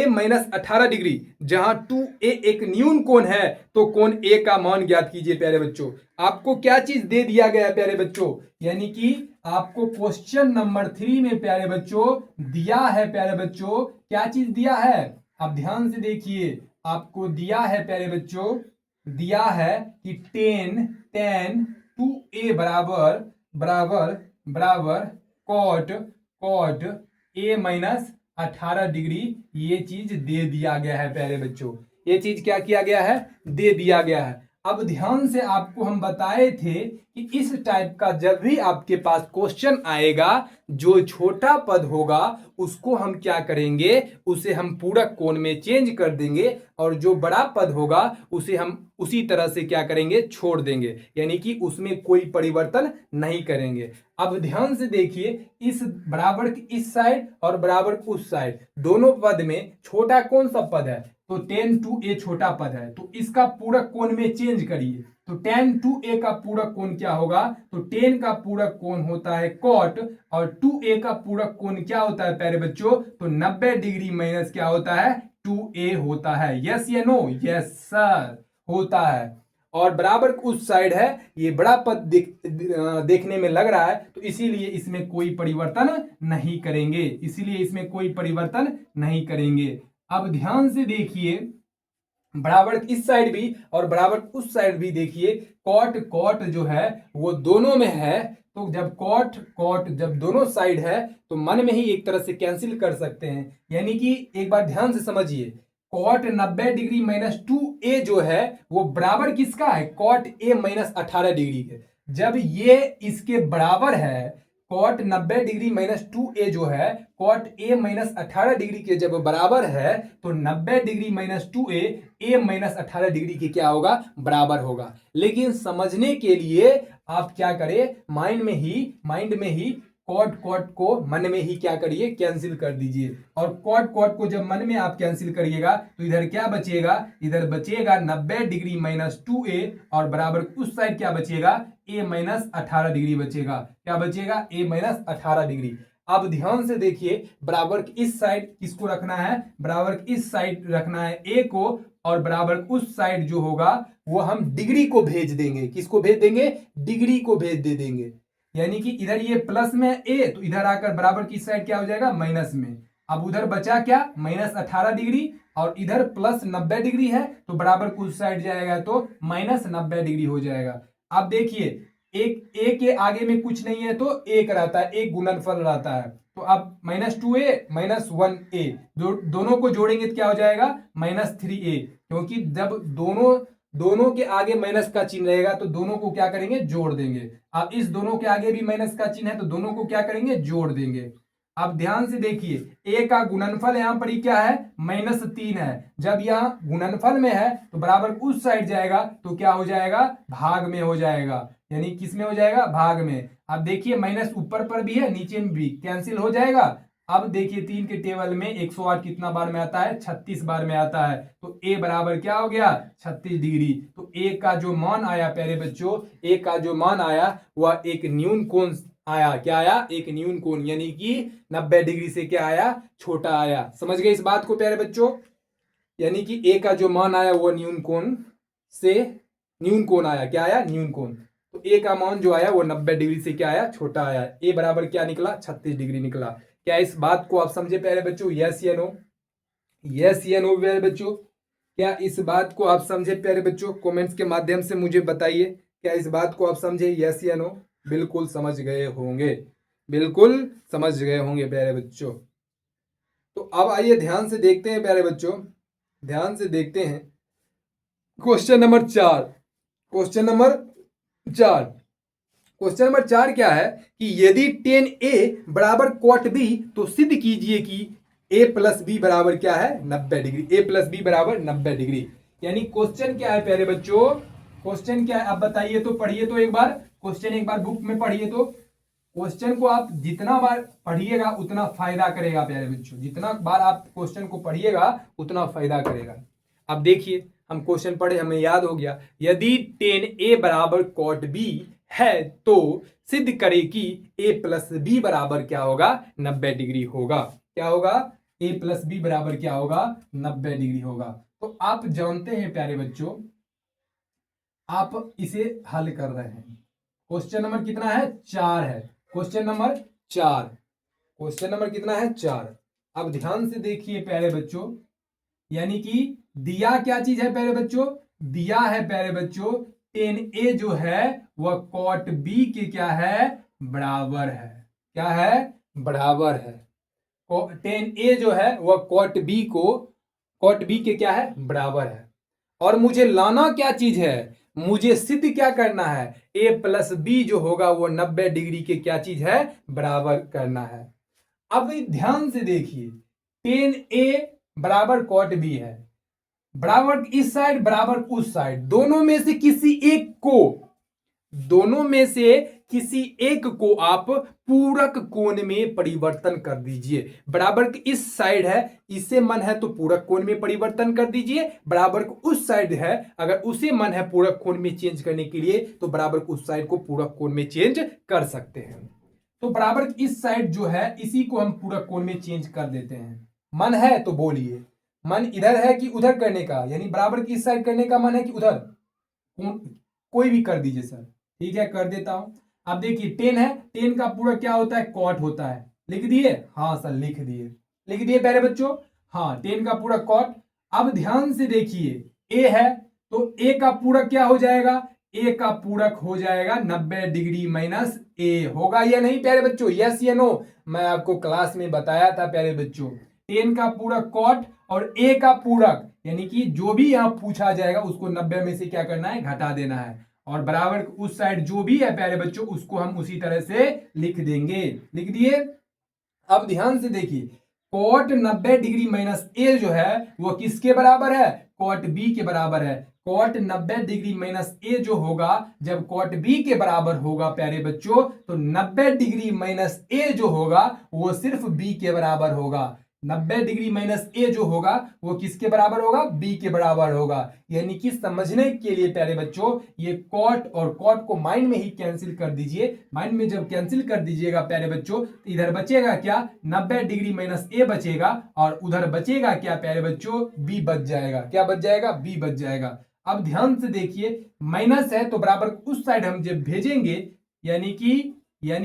माइनस 18 डिग्री, जहां 2a एक न्यून कोण है, तो कोण a का मान ज्ञात कीजिए प्यारे बच्चों। आपको क्या चीज दे दिया गया है प्यारे बच्चों? यानी कि आपको क्वेश्चन नंबर 3 में प्यारे बच्चों दिया है प्यारे बच्चों, क्या चीज दिया है? अब ध्यान से देखिए, आपको दिया है प्यारे बच्चों, दिया है कि tan 2a बराबर बराबर बराबर कॉट a-18 डिग्री, ये चीज दे दिया गया है प्यारे बच्चों। ये चीज क्या किया गया है? दे दिया गया है। अब ध्यान से आपको हम बताए थे कि इस टाइप का जब भी आपके पास क्वेश्चन आएगा, जो छोटा पद होगा उसको हम क्या करेंगे? उसे हम पूरक कोण में चेंज कर देंगे, और जो बड़ा पद होगा उसे हम उसी तरह से क्या करेंगे? छोड़ देंगे, यानी कि उसमें कोई परिवर्तन नहीं करेंगे। अब ध्यान से देखिए, इस बराबर की इस साइड और बराबर उस साइड, दोनों पद में छोटा कौन सा पद है? तो tan 2a छोटा पद है, तो इसका पूरक कोण में चेंज करिए। तो tan 2a का पूरक कोण क्या होगा? तो tan का पूरक कोण होता है cot, और 2a का पूरक कोण क्या होता है प्यारे बच्चों? तो 90 डिग्री माइनस क्या होता है? 2a होता है। यस या नो? यस सर, होता है। और बराबर उस साइड है, ये बड़ा पद देखने में लग रहा है, तो इसीलिए इसमें कोई परिवर्तन नहीं करेंगे, इसीलिए इसमें कोई परिवर्तन नहीं करेंगे। अब ध्यान से देखिए, बराबर इस साइड भी और बराबर उस साइड भी देखिए, कॉट कॉट जो है वो दोनों में है, तो जब कॉट कॉट जब दोनों साइड है तो मन में ही एक तरह से कैंसिल कर सकते हैं। यानी कि एक बार ध्यान से समझिए, कॉट 90 डिग्री माइनस 2a जो है वो बराबर किसका है? कॉट a-18 डिग्री के। जब ये इसके बराबर है, कॉट 90 डिग्री माइनस 2a जो है कॉट a-18 डिग्री के जब बराबर है, तो 90 degree minus 2a a-18 degree के क्या होगा? बराबर होगा। लेकिन समझने के लिए आप क्या करें? माइंड में ही कॉट कॉट को मन में ही क्या करिए? कैंसिल कर दीजिए। और कॉट कॉट को जब मन में आप कैंसिल करिएगा तो इधर क्या बचेगा? इधर बचेगा 90 डिग्री माइनस 2a, और बराबर उस साइड क्या बचेगा? a-18 डिग्री बचेगा। क्या बचेगा? a-18 degree. अब ध्यान से देखिए, बराबर इस साइड किसको रखना है? बराबर इस साइड रखना है a को, और बराबर उस साइड जो होगा वो हम डिग्री को भेज देंगे। किसको भेज देंगे? डिग्री को भेज दे देंगे। यानी कि इधर ये प्लस में a, तो इधर आकर बराबर की साइड क्या हो जाएगा? माइनस में। अब उधर बचा क्या? -18 डिग्री, और इधर +90 डिग्री है, तो बराबर कुछ साइड जाएगा तो -90 डिग्री हो जाएगा। अब देखिए, एक a के आगे में कुछ नहीं है तो एक रहता है, एक गुणनफल रहता है। तो अब -2a -1a दोनों को जोड़ेंगे तो क्या हो जाएगा? -3a, क्योंकि जब दोनों के आगे माइनस का चिन्ह रहेगा तो दोनों को क्या करेंगे? जोड़ देंगे। अब इस दोनों के आगे भी माइनस का चिन्ह है, तो दोनों को क्या करेंगे? जोड़ देंगे। अब ध्यान से देखिए, a का गुणनफल यहां पर ही क्या है? -3 है। जब यहां गुणनफल में है तो बराबर उस साइड जाएगा तो क्या हो जाएगा? भाग में हो जाएगा। यानी किस में हो जाएगा? भाग में। अब देखिए, माइनस ऊपर पर भी है, नीचे में भी, कैंसिल हो जाएगा। अब देखिए 3 के टेबल में 108 कितना बार में आता है? 36 बार में आता है। तो a बराबर क्या हो गया? 36 डिग्री। तो a का जो मान आया प्यारे बच्चों, a का जो मान आया वह एक न्यून कोण आया। क्या आया? एक न्यून कोण, यानी कि 90 डिग्री से क्या आया? छोटा आया। समझ गए इस बात को प्यारे बच्चों? यानी कि a का जो मान आया वो न्यून कोण आया। क्या आया? न्यून कोण। तो a का मान जो आया वो 90 डिग्री से क्या आया? छोटा आया। a बराबर क्या निकला? 36 डिग्री निकला। क्या इस बात को आप समझे प्यारे बच्चों? यस या नो? यस या नो प्यारे बच्चों? क्या इस बात को आप समझे प्यारे बच्चों? कमेंट्स के माध्यम से मुझे बताइए, क्या इस बात को आप समझे? यस या नो? बिल्कुल समझ गए होंगे। बिल्कुल समझ गए होंगे प्यारे बच्चों। तो अब आइए ध्यान से देखते हैं प्यारे बच्चों, ध्यान से देखते हैं question number 4। Question number 4, question number 4 क्या है कि यदि टेन ए बराबर कॉट बी तो सिद्ध कीजिए कि ए प्लस बी बराबर क्या है 90 डिग्री। ए प्लस बी बराबर 90 डिग्री। यानी क्वेश्चन क्या है प्यारे बच्चों, क्वेश्चन क्या है आप बताइए तो, पढ़िए तो एक बार क्वेश्चन, एक बार बुक में पढ़िए तो। क्वेश्चन को आप जितना बार पढ़िएगा उतना फायदा करेगा प्यारे बच्चों, जितना बार आप क्वेश्चन को पढ़िएगा उतना फायदा करेगा। अब देखिए हम क्वेश्चन पढ़े, हमें याद हो गया, यदि टेन ए बराबर कॉट बी है तो सिद्ध करे कि ए प्लस बी बराबर क्या होगा 90 डिग्री होगा। क्या होगा, ए प्लस बी बराबर क्या होगा 90 डिग्री होगा। तो आप जानते हैं प्यारे बच्चों, आप इसे हल कर रहे हैं। क्वेश्चन नंबर कितना है 4 है, क्वेश्चन नंबर 4, क्वेश्चन नंबर कितना है 4। अब ध्यान से देखिए प्यारे बच्चों, यानी कि दिया क्या चीज है प्यारे बच्चों, दिया है प्यारे बच्चों टेन ए जो है वह कॉट बी के क्या है बराबर है। क्या है, बराबर है। टेन ए जो है वह कॉट बी को, कॉट बी के क्या है बराबर है। और मुझे लाना क्या चीज है, मुझे सिद्ध क्या करना है, ए प्लस बी जो होगा वो 90 डिग्री के क्या चीज है बराबर करना है। अब ध्यान से देखिए, टेन ए बराबर कॉट बी है, बराबर इस साइड बराबर उस साइड, दोनों में से किसी एक को, दोनों में से किसी एक को आप पूरक कोण में परिवर्तन कर दीजिए। बराबर इस साइड है, इसे मन है तो पूरक कोण में परिवर्तन कर दीजिए, बराबर उस साइड है अगर उसे मन है पूरक कोण में चेंज करने के लिए तो बराबर उस साइड को पूरक कोण में चेंज कर सकते हैं। तो बराबर इस साइड जो है इसी को हम पूरक कोण में चेंज कर देते हैं। मन है तो बोलिए, मन इधर है कि उधर करने का, यानी बराबर की इस साइड करने का मन है कि उधर, कोई भी कर दीजिए सर। ठीक है कर देता हूं। अब देखिए टेन है, टेन का पूरा क्या होता है कॉट होता है, लिख दिए, हाँ सर लिख दिए, लिख दिए प्यारे बच्चों, हाँ टेन का पूरा कॉट। अब ध्यान से देखिए ए है तो ए का पूरक क्या हो जाएगा, ए का पूरक हो जाएगा 90 डिग्री माइनस ए, होगा या नहीं प्यारे बच्चों, यस या नो। मैं आपको क्लास में बताया था प्यारे बच्चों, टेन का पूरक कॉट और ए का पूरक, यानी कि जो भी यहां पूछा जाएगा उसको 90 में से क्या करना है घटा देना है, और बराबर उस साइड जो भी है प्यारे बच्चों उसको हम उसी तरह से लिख देंगे। लिख दिए। अब ध्यान से देखिए कॉट 90 डिग्री माइनस ए जो है वो किसके बराबर है, कॉट बी के बराबर है। कॉट 90 डिग्री माइनस ए जो होगा जब कॉट बी के बराबर होगा प्यारे बच्चों तो 90 डिग्री माइनस ए जो होगा वो सिर्फ बी के बराबर होगा। 90 डिग्री माइनस ए जो होगा वो किसके बराबर होगा, बी के बराबर होगा। यानी कि समझने के लिए प्यारे बच्चों ये कॉट और कॉट को माइंड में ही कैंसिल कर दीजिए। माइंड में जब कैंसिल कर दीजिएगा प्यारे बच्चों तो इधर बचेगा क्या 90 डिग्री माइनस ए बचेगा, और उधर बचेगा क्या प्यारे बच्चों बी बच जाएगा। क्या बच जाएगा, बी बच जाएगा। अब ध्यान से देखिए माइनस है तो बराबर उस साइड हम जब भेजेंगे, यानी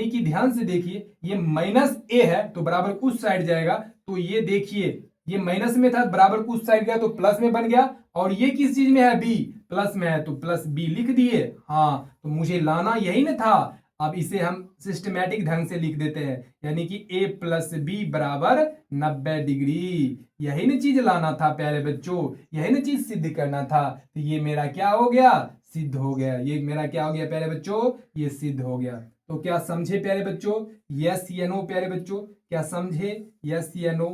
कि ध्यान से देखिए ये माइनस ए है तो बराबर उस साइड जाएगा, तो ये देखिए ये माइनस में था बराबर उस साइड गया तो प्लस में बन गया, और ये किस चीज में है बी, प्लस में है तो प्लस बी लिख दिए। हाँ तो मुझे लाना यही ना था। अब इसे हम सिस्टमैटिक ढंग से लिख देते हैं, यानी कि a प्लस बी बराबर 90 डिग्री, यही ना चीज लाना था प्यारे बच्चों, यही ना चीज सिद्ध करना था। तो ये मेरा क्या हो गया, सिद्ध हो गया। ये मेरा क्या हो गया प्यारे बच्चों, ये सिद्ध हो गया। तो क्या समझे प्यारे बच्चों, यस या नो प्यारे बच्चों, क्या समझे, यस या नो,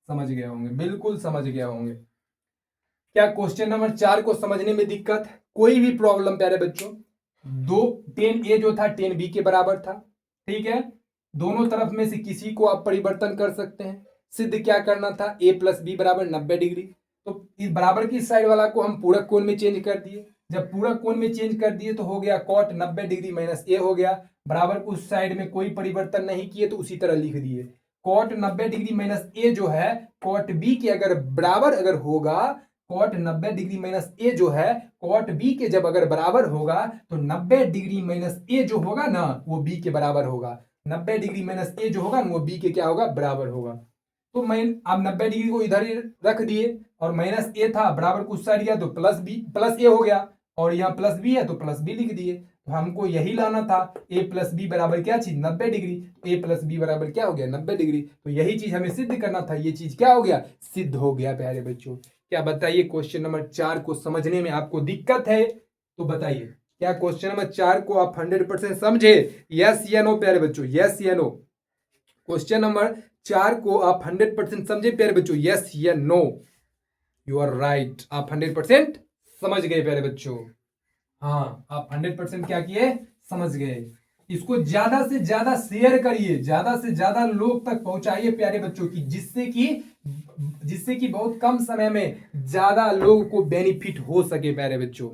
समझ गए होंगे, बिल्कुल समझ गए होंगे। क्या क्वेश्चन नंबर 4 को समझने में दिक्कत, कोई भी प्रॉब्लम प्यारे बच्चों, दो 10 ए जो था 10 बी के बराबर था, ठीक है, दोनों तरफ में से किसी को आप परिवर्तन कर सकते हैं। सिद्ध क्या करना था, ए प्लस बी बराबर 90 डिग्री, तो इस बराबर की साइड वाला को हम पूरक कोण में चेंज कर दिए। जब पूरक कोण में चेंज कर दिए तो हो गया कॉट 90 डिग्री माइनस ए हो गया, बराबर उस साइड में कोई परिवर्तन नहीं किए तो उसी तरह लिख दिए। कॉट 90 डिग्री माइनस ए जो है कॉट बी के अगर बराबर अगर होगा, कॉट 90 डिग्री माइनस ए जो है कॉट बी के जब अगर बराबर होगा तो 90 डिग्री माइनस ए जो होगा ना वो बी के बराबर होगा। 90 डिग्री माइनस ए जो होगा ना वो बी के क्या होगा, बराबर होगा। तो मैं अब 90 डिग्री को इधर ही रख दिए, और माइनस ए था बराबर कुछ साइड गया तो प्लस बी प्लस ए हो गया, और यहाँ प्लस बी है तो प्लस बी लिख दिए। तो हमको यही लाना था, ए प्लस बी बराबर क्या चीज, 90 डिग्री। ए प्लस बी बराबर क्या हो गया, 90 डिग्री। तो यही चीज हमें सिद्ध करना था, ये चीज क्या हो गया, सिद्ध हो गया प्यारे बच्चों। क्या बताइए क्वेश्चन नंबर 4 को समझने में आपको दिक्कत है तो बताइए, क्या क्वेश्चन नंबर 4 को आप 100% समझे, यस या नो प्यारे बच्चों, यस या नो। क्वेश्चन नंबर 4 को आप 100% समझे प्यारे बच्चों, यस या नो। यू आर राइट, आप 100% समझ गए प्यारे बच्चों। हाँ, आप 100% क्या किए, समझ गए। इसको ज्यादा से ज्यादा शेयर करिए, ज्यादा से ज्यादा लोग तक पहुंचाइए प्यारे बच्चों की, जिससे कि बहुत कम समय में ज्यादा लोगों को बेनिफिट हो सके प्यारे बच्चों।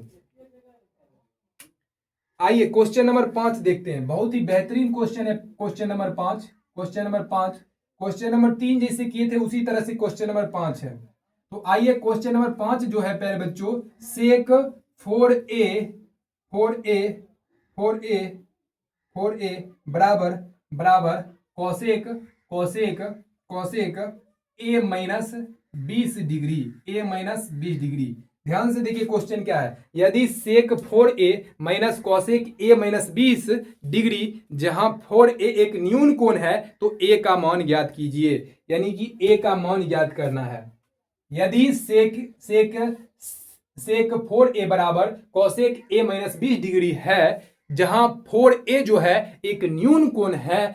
आइए क्वेश्चन नंबर 5 देखते हैं, बहुत ही बेहतरीन क्वेश्चन है question number 5। Question number 5, question number 3 जैसे किए थे उसी तरह से क्वेश्चन नंबर 5 है। तो आइए क्वेश्चन नंबर 5 जो है प्यारे बच्चों, सेक 4a 4a 4a 4a बराबर बराबर cosec cosec cosec a minus 20 degree, a minus 20 degree. ध्यान से देखिए क्वेश्चन क्या है, यदि सेक 4a minus cosec a minus 20 degree, जहां 4a एक न्यून कोण है तो a का मान ज्ञात कीजिए, यानी कि a का मान ज्ञात करना है। यदि सेक सेक सेक 4a बराबर कॉसेक a माइनस 20 डिग्री है, जहां 4a जो है एक न्यून कोण है,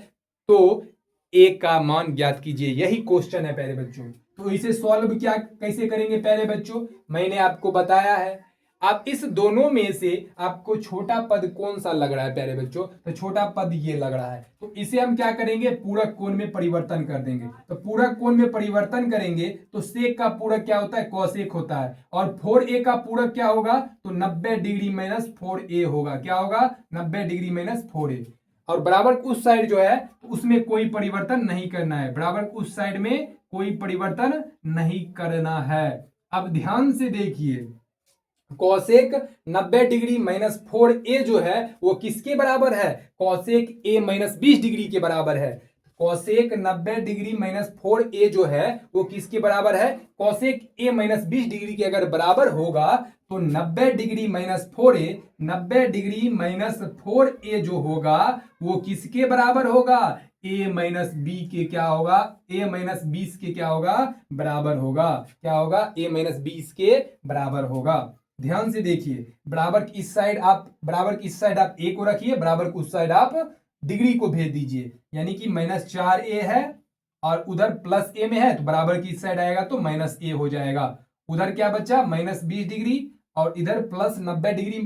तो a का मान ज्ञात कीजिए, यही क्वेश्चन है प्यारे बच्चों। तो इसे सॉल्व क्या कैसे करेंगे प्यारे बच्चों, मैंने आपको बताया है। आप इस दोनों में से आपको छोटा पद कौन सा लग रहा है प्यारे बच्चों, तो छोटा पद ये लग रहा है, तो इसे हम क्या करेंगे, पूरक कोण में परिवर्तन कर देंगे। तो पूरक कोण में परिवर्तन करेंगे तो सेक का पूरक क्या होता है, कॉसेक होता है, और 4a का पूरक क्या होगा, तो 90 डिग्री माइनस 4a होगा। क्या होगा, 90 डिग्री माइनस 4a। और बराबर उस साइड जो है उसमें कोई परिवर्तन नहीं करना है, बराबर उस साइड में कोई परिवर्तन नहीं करना है। अब ध्यान से देखिए, कॉसेक 90 डिग्री माइनस 4a जो है वो किसके बराबर है, कॉसेक a माइनस 20 डिग्री के बराबर है। कॉसेक 90 डिग्री माइनस 4a जो है वो किसके बराबर है, कॉसेक a माइनस 20 डिग्री के अगर बराबर होगा तो 90 degree minus 4a, 90 degree minus 4a जो होगा वो किसके बराबर होगा, a माइनस बी के क्या होगा, a माइनस 20 के क्या होगा, बराबर होगा। क्या होगा, a माइनस 20 के बराबर होगा। ध्यान से देखिए, बराबर की इस साइड आप a को रखिए, बराबर की उस साइड आप डिग्री को भेज दीजिए, यानी कि -4a है और उधर प्लस a में है, तो बराबर की इस साइड आएगा तो -a हो जाएगा। उधर क्या बचा, -20 डिग्री, और इधर प्लस 90 डिग्री,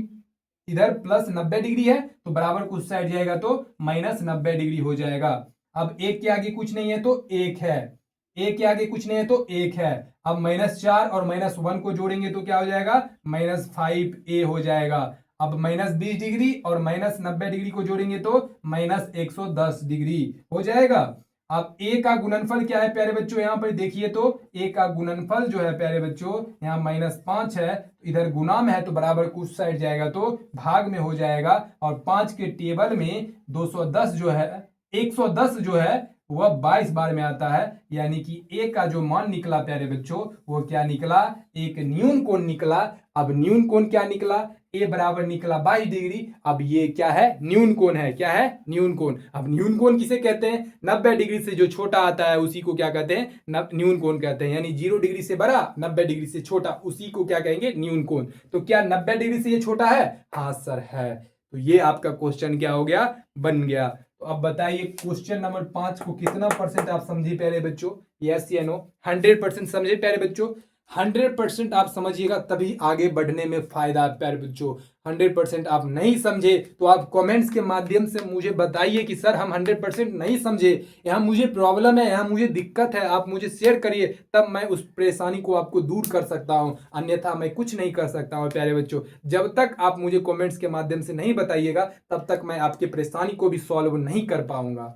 इधर प्लस 90 डिग्री है तो बराबर कुछ साइड जाएगा तो -90 डिग्री हो जाएगा। अब एक के आगे कुछ नहीं है तो एक है, एक के आगे कुछ नहीं है तो एक है। अब -4 और -1 को जोड़ेंगे तो क्या हो जाएगा, -5a हो जाएगा। अब -20 डिग्री और -90 डिग्री को जोड़ेंगे तो -110 डिग्री हो जाएगा। अब a का गुणनफल क्या है प्यारे बच्चों, यहां पर देखिए तो a का गुणनफल जो है प्यारे बच्चों यहाँ -5 है, इधर गुना में है तो बराबर कुछ साइड जाएगा तो भाग में हो जाएगा, और 5 के टेबल में 210 जो है 110 जो है वह 22 बार में आता है, यानी कि a का जो मान निकला प्यारे बच्चों वो क्या निकला, एक न्यून कोण निकला। अब न्यून कोण क्या निकला, a बराबर निकला 22 डिग्री। अब ये क्या है, न्यून कोण है, क्या है, न्यून कोण। अब न्यून कोण किसे कहते हैं, 90 डिग्री से जो छोटा आता है उसी को क्या कहते हैं, न्यून कोण कहते हैं, यानी 0 डिग्री से बड़ा 90 डिग्री से छोटा उसी को क्या कहेंगे, न्यून कोण। तो क्या 90 डिग्री से ये छोटा है, हाँ सर है। तो ये आपका क्वेश्चन क्या हो गया, बन गया। तो अब बताइए क्वेश्चन नंबर 5 को कितना % आप समझे प्यारे बच्चों, यस या नो। 100% समझे प्यारे बच्चों, 100% आप समझिएगा तभी आगे बढ़ने में फायदा है प्यारे बच्चों। 100% आप नहीं समझे तो आप कमेंट्स के माध्यम से मुझे बताइए कि सर हम 100% नहीं समझे, यहाँ मुझे प्रॉब्लम है, यहाँ मुझे दिक्कत है, आप मुझे शेयर करिए, तब मैं उस परेशानी को आपको दूर कर सकता हूँ, अन्यथा मैं कुछ नहीं कर सकता हूँ प्यारे बच्चों। जब तक आप मुझे कमेंट्स के माध्यम से नहीं बताइएगा तब तक मैं आपके परेशानी को भी सॉल्व नहीं कर पाऊंगा।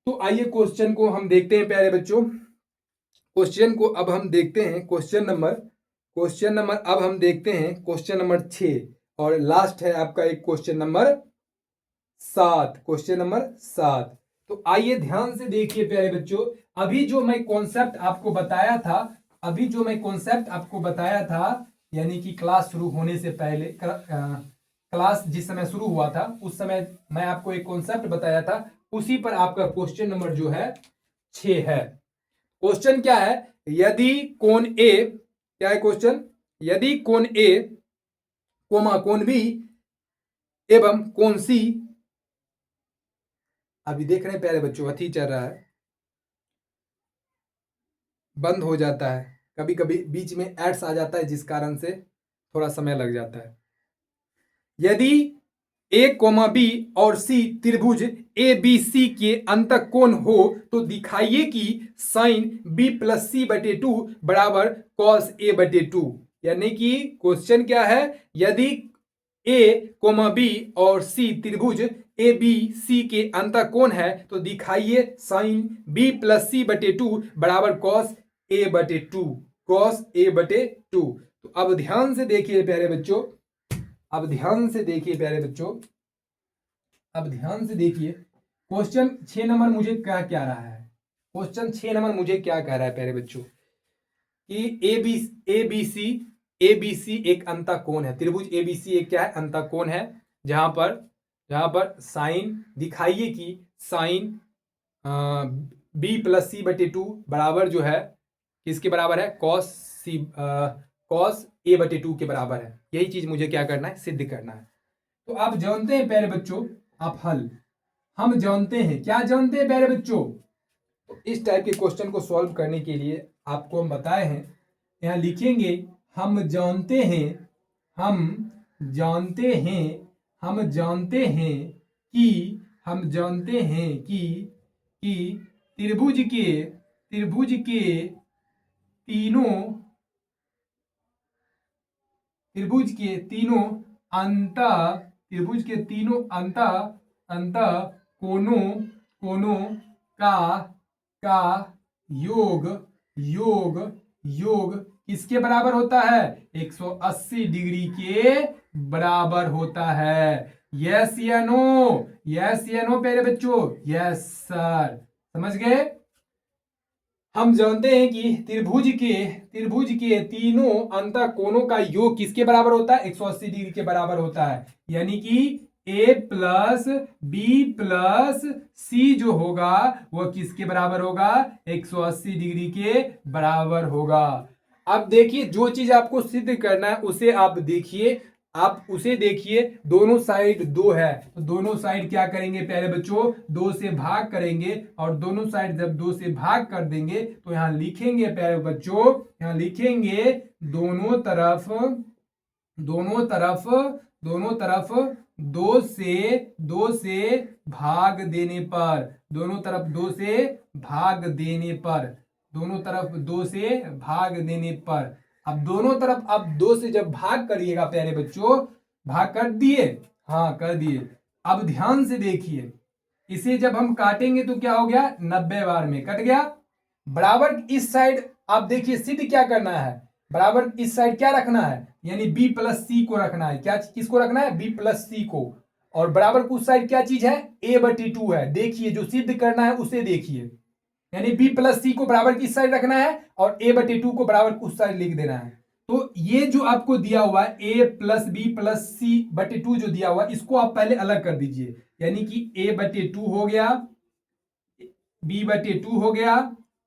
तो आइए क्वेश्चन को हम देखते हैं प्यारे बच्चों, क्वेश्चन को अब हम देखते हैं, क्वेश्चन नंबर अब हम देखते हैं क्वेश्चन नंबर 6, और लास्ट है आपका एक क्वेश्चन नंबर 7, क्वेश्चन नंबर 7। तो आइए ध्यान से देखिए प्यारे बच्चों, अभी जो मैं कॉन्सेप्ट आपको बताया था, यानी कि क्लास शुरू होने से पहले क्लास जिस समय शुरू हुआ था उस समय मैं आपको एक कॉन्सेप्ट बताया था, उसी पर आपका क्वेश्चन नंबर जो है 6 है। क्वेश्चन क्या है, यदि कोण ए, क्या है क्वेश्चन, यदि कोण ए कोमा कोण बी एवं कोण सी, अभी देख रहे हैं प्यारे बच्चों अथी चल रहा है, बंद हो जाता है, कभी कभी बीच में एड्स आ जाता है जिस कारण से थोड़ा समय लग जाता है। यदि ए कोमा बी और सी त्रिभुज ए बी सी के अंतः कोण हो तो दिखाइए कि साइन बी प्लस सी बटे टू बराबर कॉस ए बटे टू। यानी कि क्वेश्चन क्या है, यदि ए कोमा बी और सी त्रिभुज ए बी सी के अंतः कोण है तो दिखाइए साइन बी प्लस सी बटे टू बराबर कॉस ए बटे टू, कॉस ए बटे टू। तो अब ध्यान से देखिए प्यारे बच्चों, अब ध्यान से देखिए प्यारे बच्चों, अब ध्यान से देखिए क्वेश्चन 6 नंबर मुझे क्या कह रहा है, क्वेश्चन 6 नंबर मुझे क्या कह रहा है प्यारे बच्चों कि ए बी सी एक अंतः कोण है, त्रिभुज ए बी सी एक क्या है, अंतः कोण है, जहां पर साइन दिखाइए कि साइन बी प्लस सी बटे टू बराबर जो है किसके बराबर है, कॉस सी कॉस ए बटे टू के बराबर है। यही चीज मुझे क्या करना है, सिद्ध करना है। तो आप जानते हैं प्यारे बच्चों, आप हल हम जानते हैं, क्या जानते हैं प्यारे बच्चों, तो इस टाइप के क्वेश्चन को सॉल्व करने के लिए आपको हम बताए हैं, यहाँ लिखेंगे हम जानते हैं, हम जानते हैं, हम जानते हैं कि, हम जानते हैं कि त्रिभुज के तीनों त्रिभुज के तीनों अंतः कोणों का योग किसके बराबर होता है, 180 डिग्री के बराबर होता है। यस या नो, यस या नो प्यारे बच्चों, यस सर, समझ गए। हम जानते हैं कि त्रिभुज के तीनों अंतः कोणों का योग किसके बराबर होता है, 180 डिग्री के बराबर होता है। यानी कि ए प्लस बी प्लस सी जो होगा वह किसके बराबर होगा, 180 डिग्री के बराबर होगा। अब देखिए जो चीज आपको सिद्ध करना है उसे आप देखिए, आप उसे देखिए, दोनों साइड 2 है तो दोनों साइड क्या करेंगे प्यारे बच्चों, 2 से भाग करेंगे, और दोनों साइड जब 2 से भाग कर देंगे तो यहां लिखेंगे प्यारे बच्चों, यहां लिखेंगे दोनों तरफ 2 से भाग देने पर, दोनों तरफ 2 से भाग देने पर, दोनों तरफ 2 से भाग देने पर, अब दोनों तरफ अब 2 से जब भाग करिएगा प्यारे बच्चों, भाग कर दिए, हाँ कर दिए। अब ध्यान से देखिए, इसे जब हम काटेंगे तो क्या हो गया, 90 बार में कट गया। बराबर इस साइड आप देखिए सिद्ध क्या करना है, बराबर इस साइड क्या रखना है, यानी बी प्लस सी को रखना है। क्या किसको रखना है, बी प्लस सी को। और बराबर उस साइड क्या चीज है, ए बटी टू है। देखिए जो सिद्ध करना है उसे देखिए, यानी बी प्लस सी को बराबर किस साइड रखना है और ए बटे टू को बराबर उस साइड लिख देना है। तो ये जो आपको दिया हुआ है ए प्लस बी प्लस सी बटे टू जो दिया हुआ है, इसको आप पहले अलग कर दीजिए, यानी कि ए बटे टू हो गया, बी बटे टू हो गया,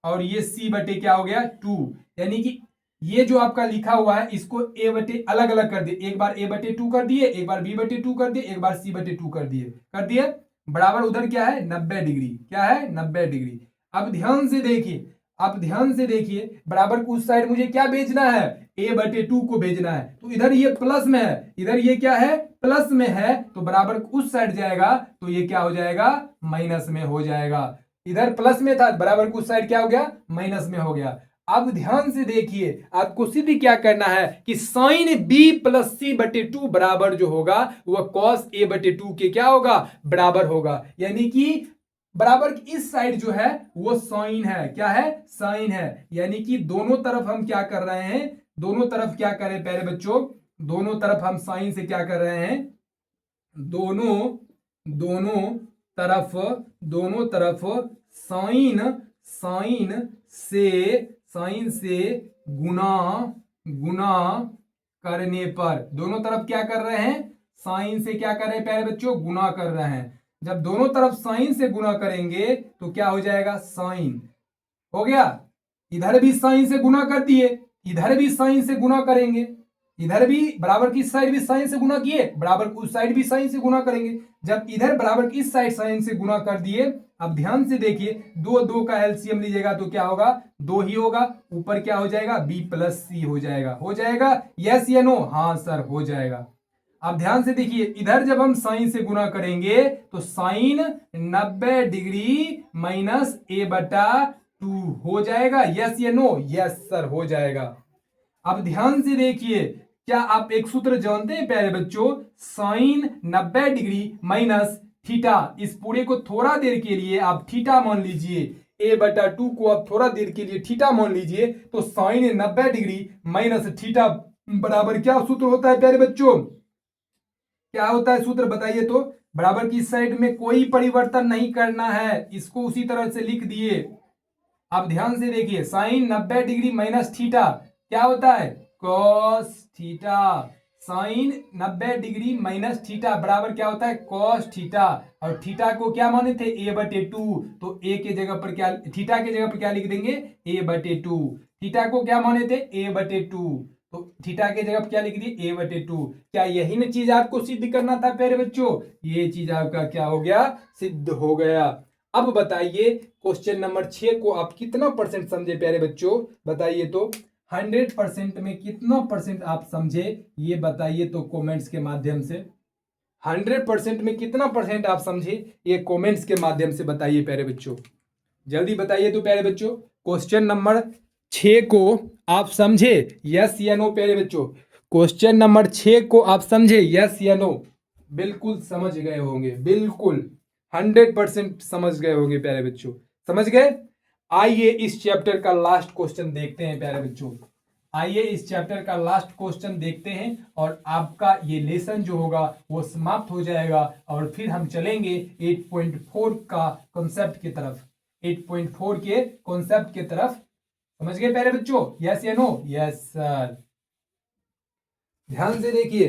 और ये सी बटे क्या हो गया, टू। यानी कि ये जो आपका लिखा हुआ है इसको ए बटे अलग अलग कर दिए, एक बार ए बटे टू कर दिए, एक बार बी बटे टू कर दिए, एक बार सी बटे टू कर दिए, बराबर उधर क्या है 90 डिग्री, क्या है 90 डिग्री। अब ध्यान से देखिए, अब ध्यान से देखिए, बराबर उस साइड मुझे क्या भेजना है, ए बटे टू को भेजना है। तो इधर ये प्लस में है, इधर ये क्या है प्लस में है, तो बराबर उस साइड जाएगा तो ये क्या हो जाएगा, माइनस में हो जाएगा। इधर प्लस में था, बराबर उस साइड क्या हो गया, माइनस में हो गया। अब ध्यान से देखिए, आपको सिद्ध क्या करना है कि साइन बी प्लस सी बटे टू बराबर जो होगा वह कॉस ए बटे टू के क्या होगा, बराबर होगा। यानी कि बराबर इस साइड जो है वो साइन है, क्या है, साइन है। यानी कि दोनों तरफ हम क्या कर रहे हैं, दोनों तरफ क्या करें प्यारे बच्चों, दोनों तरफ हम साइन से क्या कर रहे हैं, दोनों तरफ साइन से गुना करने पर, दोनों तरफ क्या कर रहे हैं, साइन से क्या कर रहे हैं प्यारे बच्चों, गुना कर रहे हैं। जब दोनों तरफ साइन से गुना करेंगे तो क्या हो जाएगा, साइन हो गया। इधर भी साइन से गुना कर दिए, इधर भी साइन से गुना करेंगे, इधर भी बराबर की साइड भी साइन से गुना किए, बराबर उस साइड भी साइन से गुना करेंगे। जब इधर बराबर की साइड साइन से गुना कर दिए, अब ध्यान से देखिए, दो दो का एलसीएम लीजिएगा तो क्या होगा, दो ही होगा, ऊपर क्या हो जाएगा, बी प्लस सी हो जाएगा। हो जाएगा यस या नो, हाँ सर हो जाएगा। अब ध्यान से देखिए, इधर जब हम साइन से गुना करेंगे तो साइन 90 डिग्री माइनस ए बटा 2 हो जाएगा। यस या नो, यस सर हो जाएगा। अब ध्यान से देखिए, क्या आप एक सूत्र जानते हैं प्यारे बच्चों, साइन 90 डिग्री माइनस थीटा, इस पूरे को थोड़ा देर के लिए आप थीटा मान लीजिए, ए बटा 2 को आप थोड़ा देर के लिए थीटा मान लीजिए, तो साइन 90 डिग्री माइनस थीटा बराबर क्या सूत्र होता है प्यारे बच्चों, क्या होता है सूत्र बताइए तो। बराबर की साइड में कोई परिवर्तन नहीं करना है, इसको उसी तरह से लिख दिए। अब ध्यान से देखिए, साइन 90 डिग्री माइनस थीटा क्या होता है, cos theta. Sine 90 degree minus theta बराबर क्या होता है, कॉस थीटा। और थीटा को क्या माने थे, ए बटे 2, तो ए के जगह पर क्या, थीटा के जगह पर क्या लिख देंगे, ए बटे 2। थीटा को क्या माने थे, ए बटे 2, तो थीटा के जगह पर क्या लिख दिए, ए बटे 2। क्या यही ना चीज आपको सिद्ध करना था प्यारे बच्चों, ये चीज आपका क्या हो गया, सिद्ध हो गया। अब बताइए क्वेश्चन नंबर 6 को आप कितना परसेंट समझे प्यारे बच्चों, बताइए तो। 100% में कितना परसेंट आप समझे, ये बताइए तो कमेंट्स के माध्यम से। 100% में कितना परसेंट आप समझे, ये कमेंट्स के माध्यम से बताइए प्यारे बच्चों, जल्दी बताइए तो प्यारे बच्चों। क्वेश्चन नंबर 6 को आप समझे, यस या नो प्यारे बच्चों। क्वेश्चन नंबर 6 को आप समझे, यस या नो। बिल्कुल समझ गए होंगे, बिल्कुल 100% समझ गए होंगे प्यारे बच्चों, समझ गए। आइए इस चैप्टर का लास्ट क्वेश्चन देखते हैं प्यारे बच्चों, आइए इस चैप्टर का लास्ट क्वेश्चन देखते हैं, और आपका ये लेसन जो होगा वो समाप्त हो जाएगा, और फिर हम चलेंगे 8.4 का कॉन्सेप्ट की तरफ, 8.4 के कॉन्सेप्ट की तरफ। समझ गए प्यारे बच्चों, यस या नो, यस सर। ध्यान से देखिए,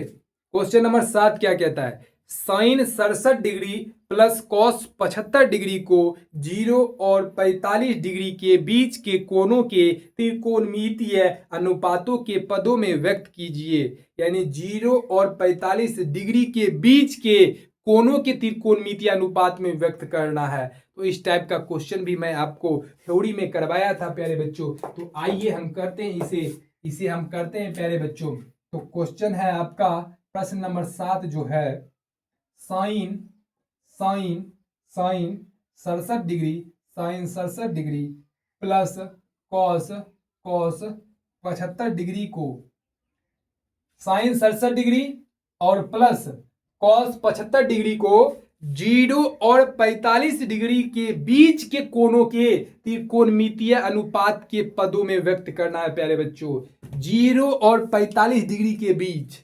क्वेश्चन नंबर 7 क्या कहता है, sine 67 degree plus cos 75 degree को 0 और 45 डिग्री के बीच के कोणों के त्रिकोणमितीय अनुपातों के पदों में व्यक्त कीजिए। यानी 0 और 45 डिग्री के बीच के कोणों के त्रिकोणमितीय अनुपात में व्यक्त करना है। तो इस टाइप का क्वेश्चन भी मैं आपको थ्योरी में करवाया था प्यारे बच्चों। तो आइए हम करते हैं इसे हम करते हैं प्यारे बच्चों। तो क्वेश्चन है आपका प्रश्न नंबर 7 जो है, sine 67 degree, sine 67 degree plus cos 75 degree को, साइन 67 डिग्री और प्लस कॉस 75 डिग्री को 0 और 45 डिग्री के बीच के कोणों के त्रिकोणमितीय अनुपात के पदों में व्यक्त करना है प्यारे बच्चों। 0 और 45 डिग्री के बीच,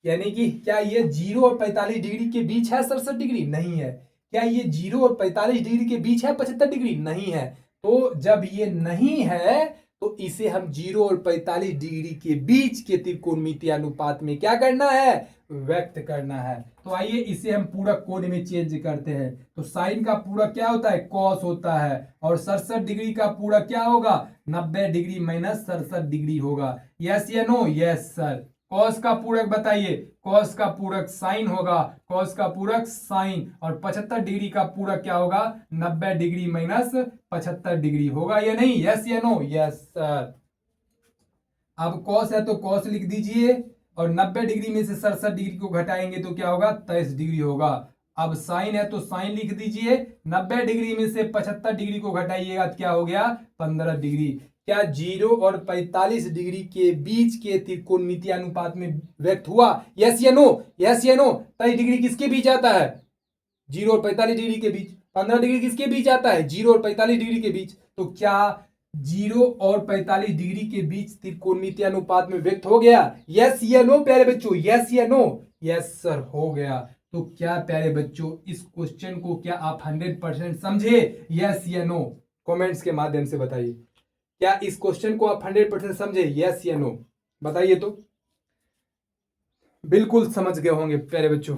यानी कि क्या ये 0 और 45 डिग्री के बीच है 67 डिग्री, नहीं है। क्या ये 0 और 45 डिग्री के बीच है 75 डिग्री, नहीं है। तो जब ये नहीं है तो इसे हम 0 और 45 डिग्री के बीच के त्रिकोणमितीय अनुपात में क्या करना है, व्यक्त करना है। तो आइए इसे हम पूरा कोण में चेंज करते हैं। तो साइन का पूरा क्या होता है, कॉस होता है, और 67 डिग्री का पूरा क्या होगा, 90 डिग्री माइनस 67 डिग्री होगा। यस या नो, यस सर। कॉस का पूरक बताइए, कॉस का पूरक साइन होगा, कॉस का पूरक साइन, और 75 डिग्री का पूरक क्या होगा, 90 डिग्री माइनस 75 डिग्री होगा या नहीं, यस या नो, यस सर। अब कॉस है तो कॉस लिख दीजिए, और 90 डिग्री में से 67 डिग्री को घटाएंगे तो क्या होगा, 23 डिग्री होगा। अब साइन है तो साइन लिख दीजिए, 90 डिग्री में से 75 डिग्री को घटाइएगा तो क्या हो गया, 15 डिग्री। क्या 0 और 45 डिग्री के बीच के त्रिकोणमितीय अनुपात में व्यक्त हुआ, यस या नो, यस या नो। 23 डिग्री किसके बीच आता है, 0 और 45 डिग्री के बीच। 15 डिग्री किसके बीच आता है, 0 और 45 डिग्री के बीच। तो क्या 0 और 45 डिग्री के बीच त्रिकोणमितीय अनुपात में व्यक्त हो गया, यस या नो प्यारे बच्चों, यस या नो, यस सर हो गया। तो क्या प्यारे बच्चों इस क्वेश्चन को क्या आप 100% समझे, यस या नो, कमेंट्स के माध्यम से बताइए। क्या इस क्वेश्चन को आप 100% समझे, यस या नो, बताइए तो। बिल्कुल समझ गए होंगे प्यारे बच्चों।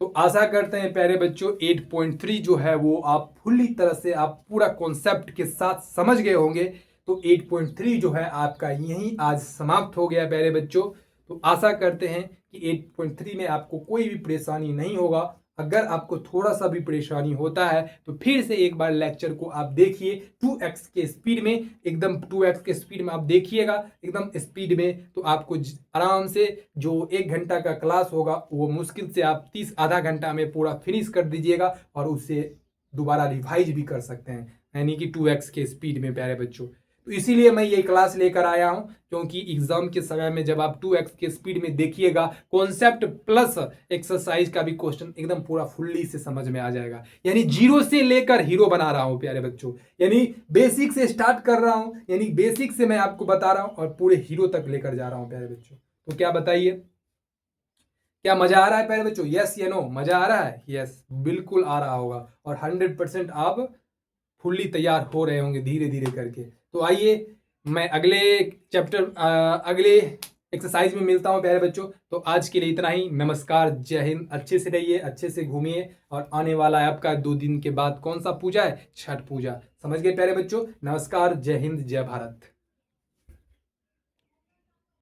तो आशा करते हैं प्यारे बच्चों 8.3 जो है वो आप फुल्ली तरह से आप पूरा कॉन्सेप्ट के साथ समझ गए होंगे। तो 8.3 जो है आपका यहीं आज समाप्त हो गया प्यारे बच्चों। तो आशा करते हैं कि 8.3 में आपको कोई भी परेशानी नहीं होगा। अगर आपको थोड़ा सा भी परेशानी होता है तो फिर से एक बार लेक्चर को आप देखिए 2x के स्पीड में, एकदम 2x के स्पीड में आप देखिएगा एकदम स्पीड में। तो आपको आराम से जो 1 घंटा का क्लास होगा वो मुश्किल से आप 30 आधा घंटा में पूरा फिनिश कर दीजिएगा और उससे दोबारा रिवाइज भी कर सकते हैं, यानी कि 2x के स्पीड में प्यारे बच्चों। तो इसीलिए मैं ये क्लास लेकर आया हूं, क्योंकि एग्जाम के समय में जब आप 2x के स्पीड में देखिएगा कॉन्सेप्ट प्लस एक्सरसाइज का भी क्वेश्चन एकदम पूरा फुल्ली से समझ में आ जाएगा। यानी जीरो से लेकर हीरो बना रहा हूं प्यारे बच्चों, यानी बेसिक से स्टार्ट कर रहा हूं, यानी बेसिक से मैं आपको बता रहा हूं और पूरे हीरो तक लेकर जा रहा हूं प्यारे बच्चों। तो क्या बताइए, क्या मजा आ रहा है प्यारे बच्चों? यस या नो? मजा आ रहा है? यस बिल्कुल आ रहा होगा और 100% आप फुल्ली तैयार हो रहे होंगे धीरे धीरे करके। तो आइए मैं अगले चैप्टर अगले एक्सरसाइज में मिलता हूं प्यारे बच्चों। तो आज के लिए इतना ही। नमस्कार, जय हिंद। अच्छे से रहिए, अच्छे से घूमिए। और आने वाला है आपका 2 दिन के बाद कौन सा पूजा है? छठ पूजा। समझ गए प्यारे बच्चों? नमस्कार, जय हिंद, जय भारत।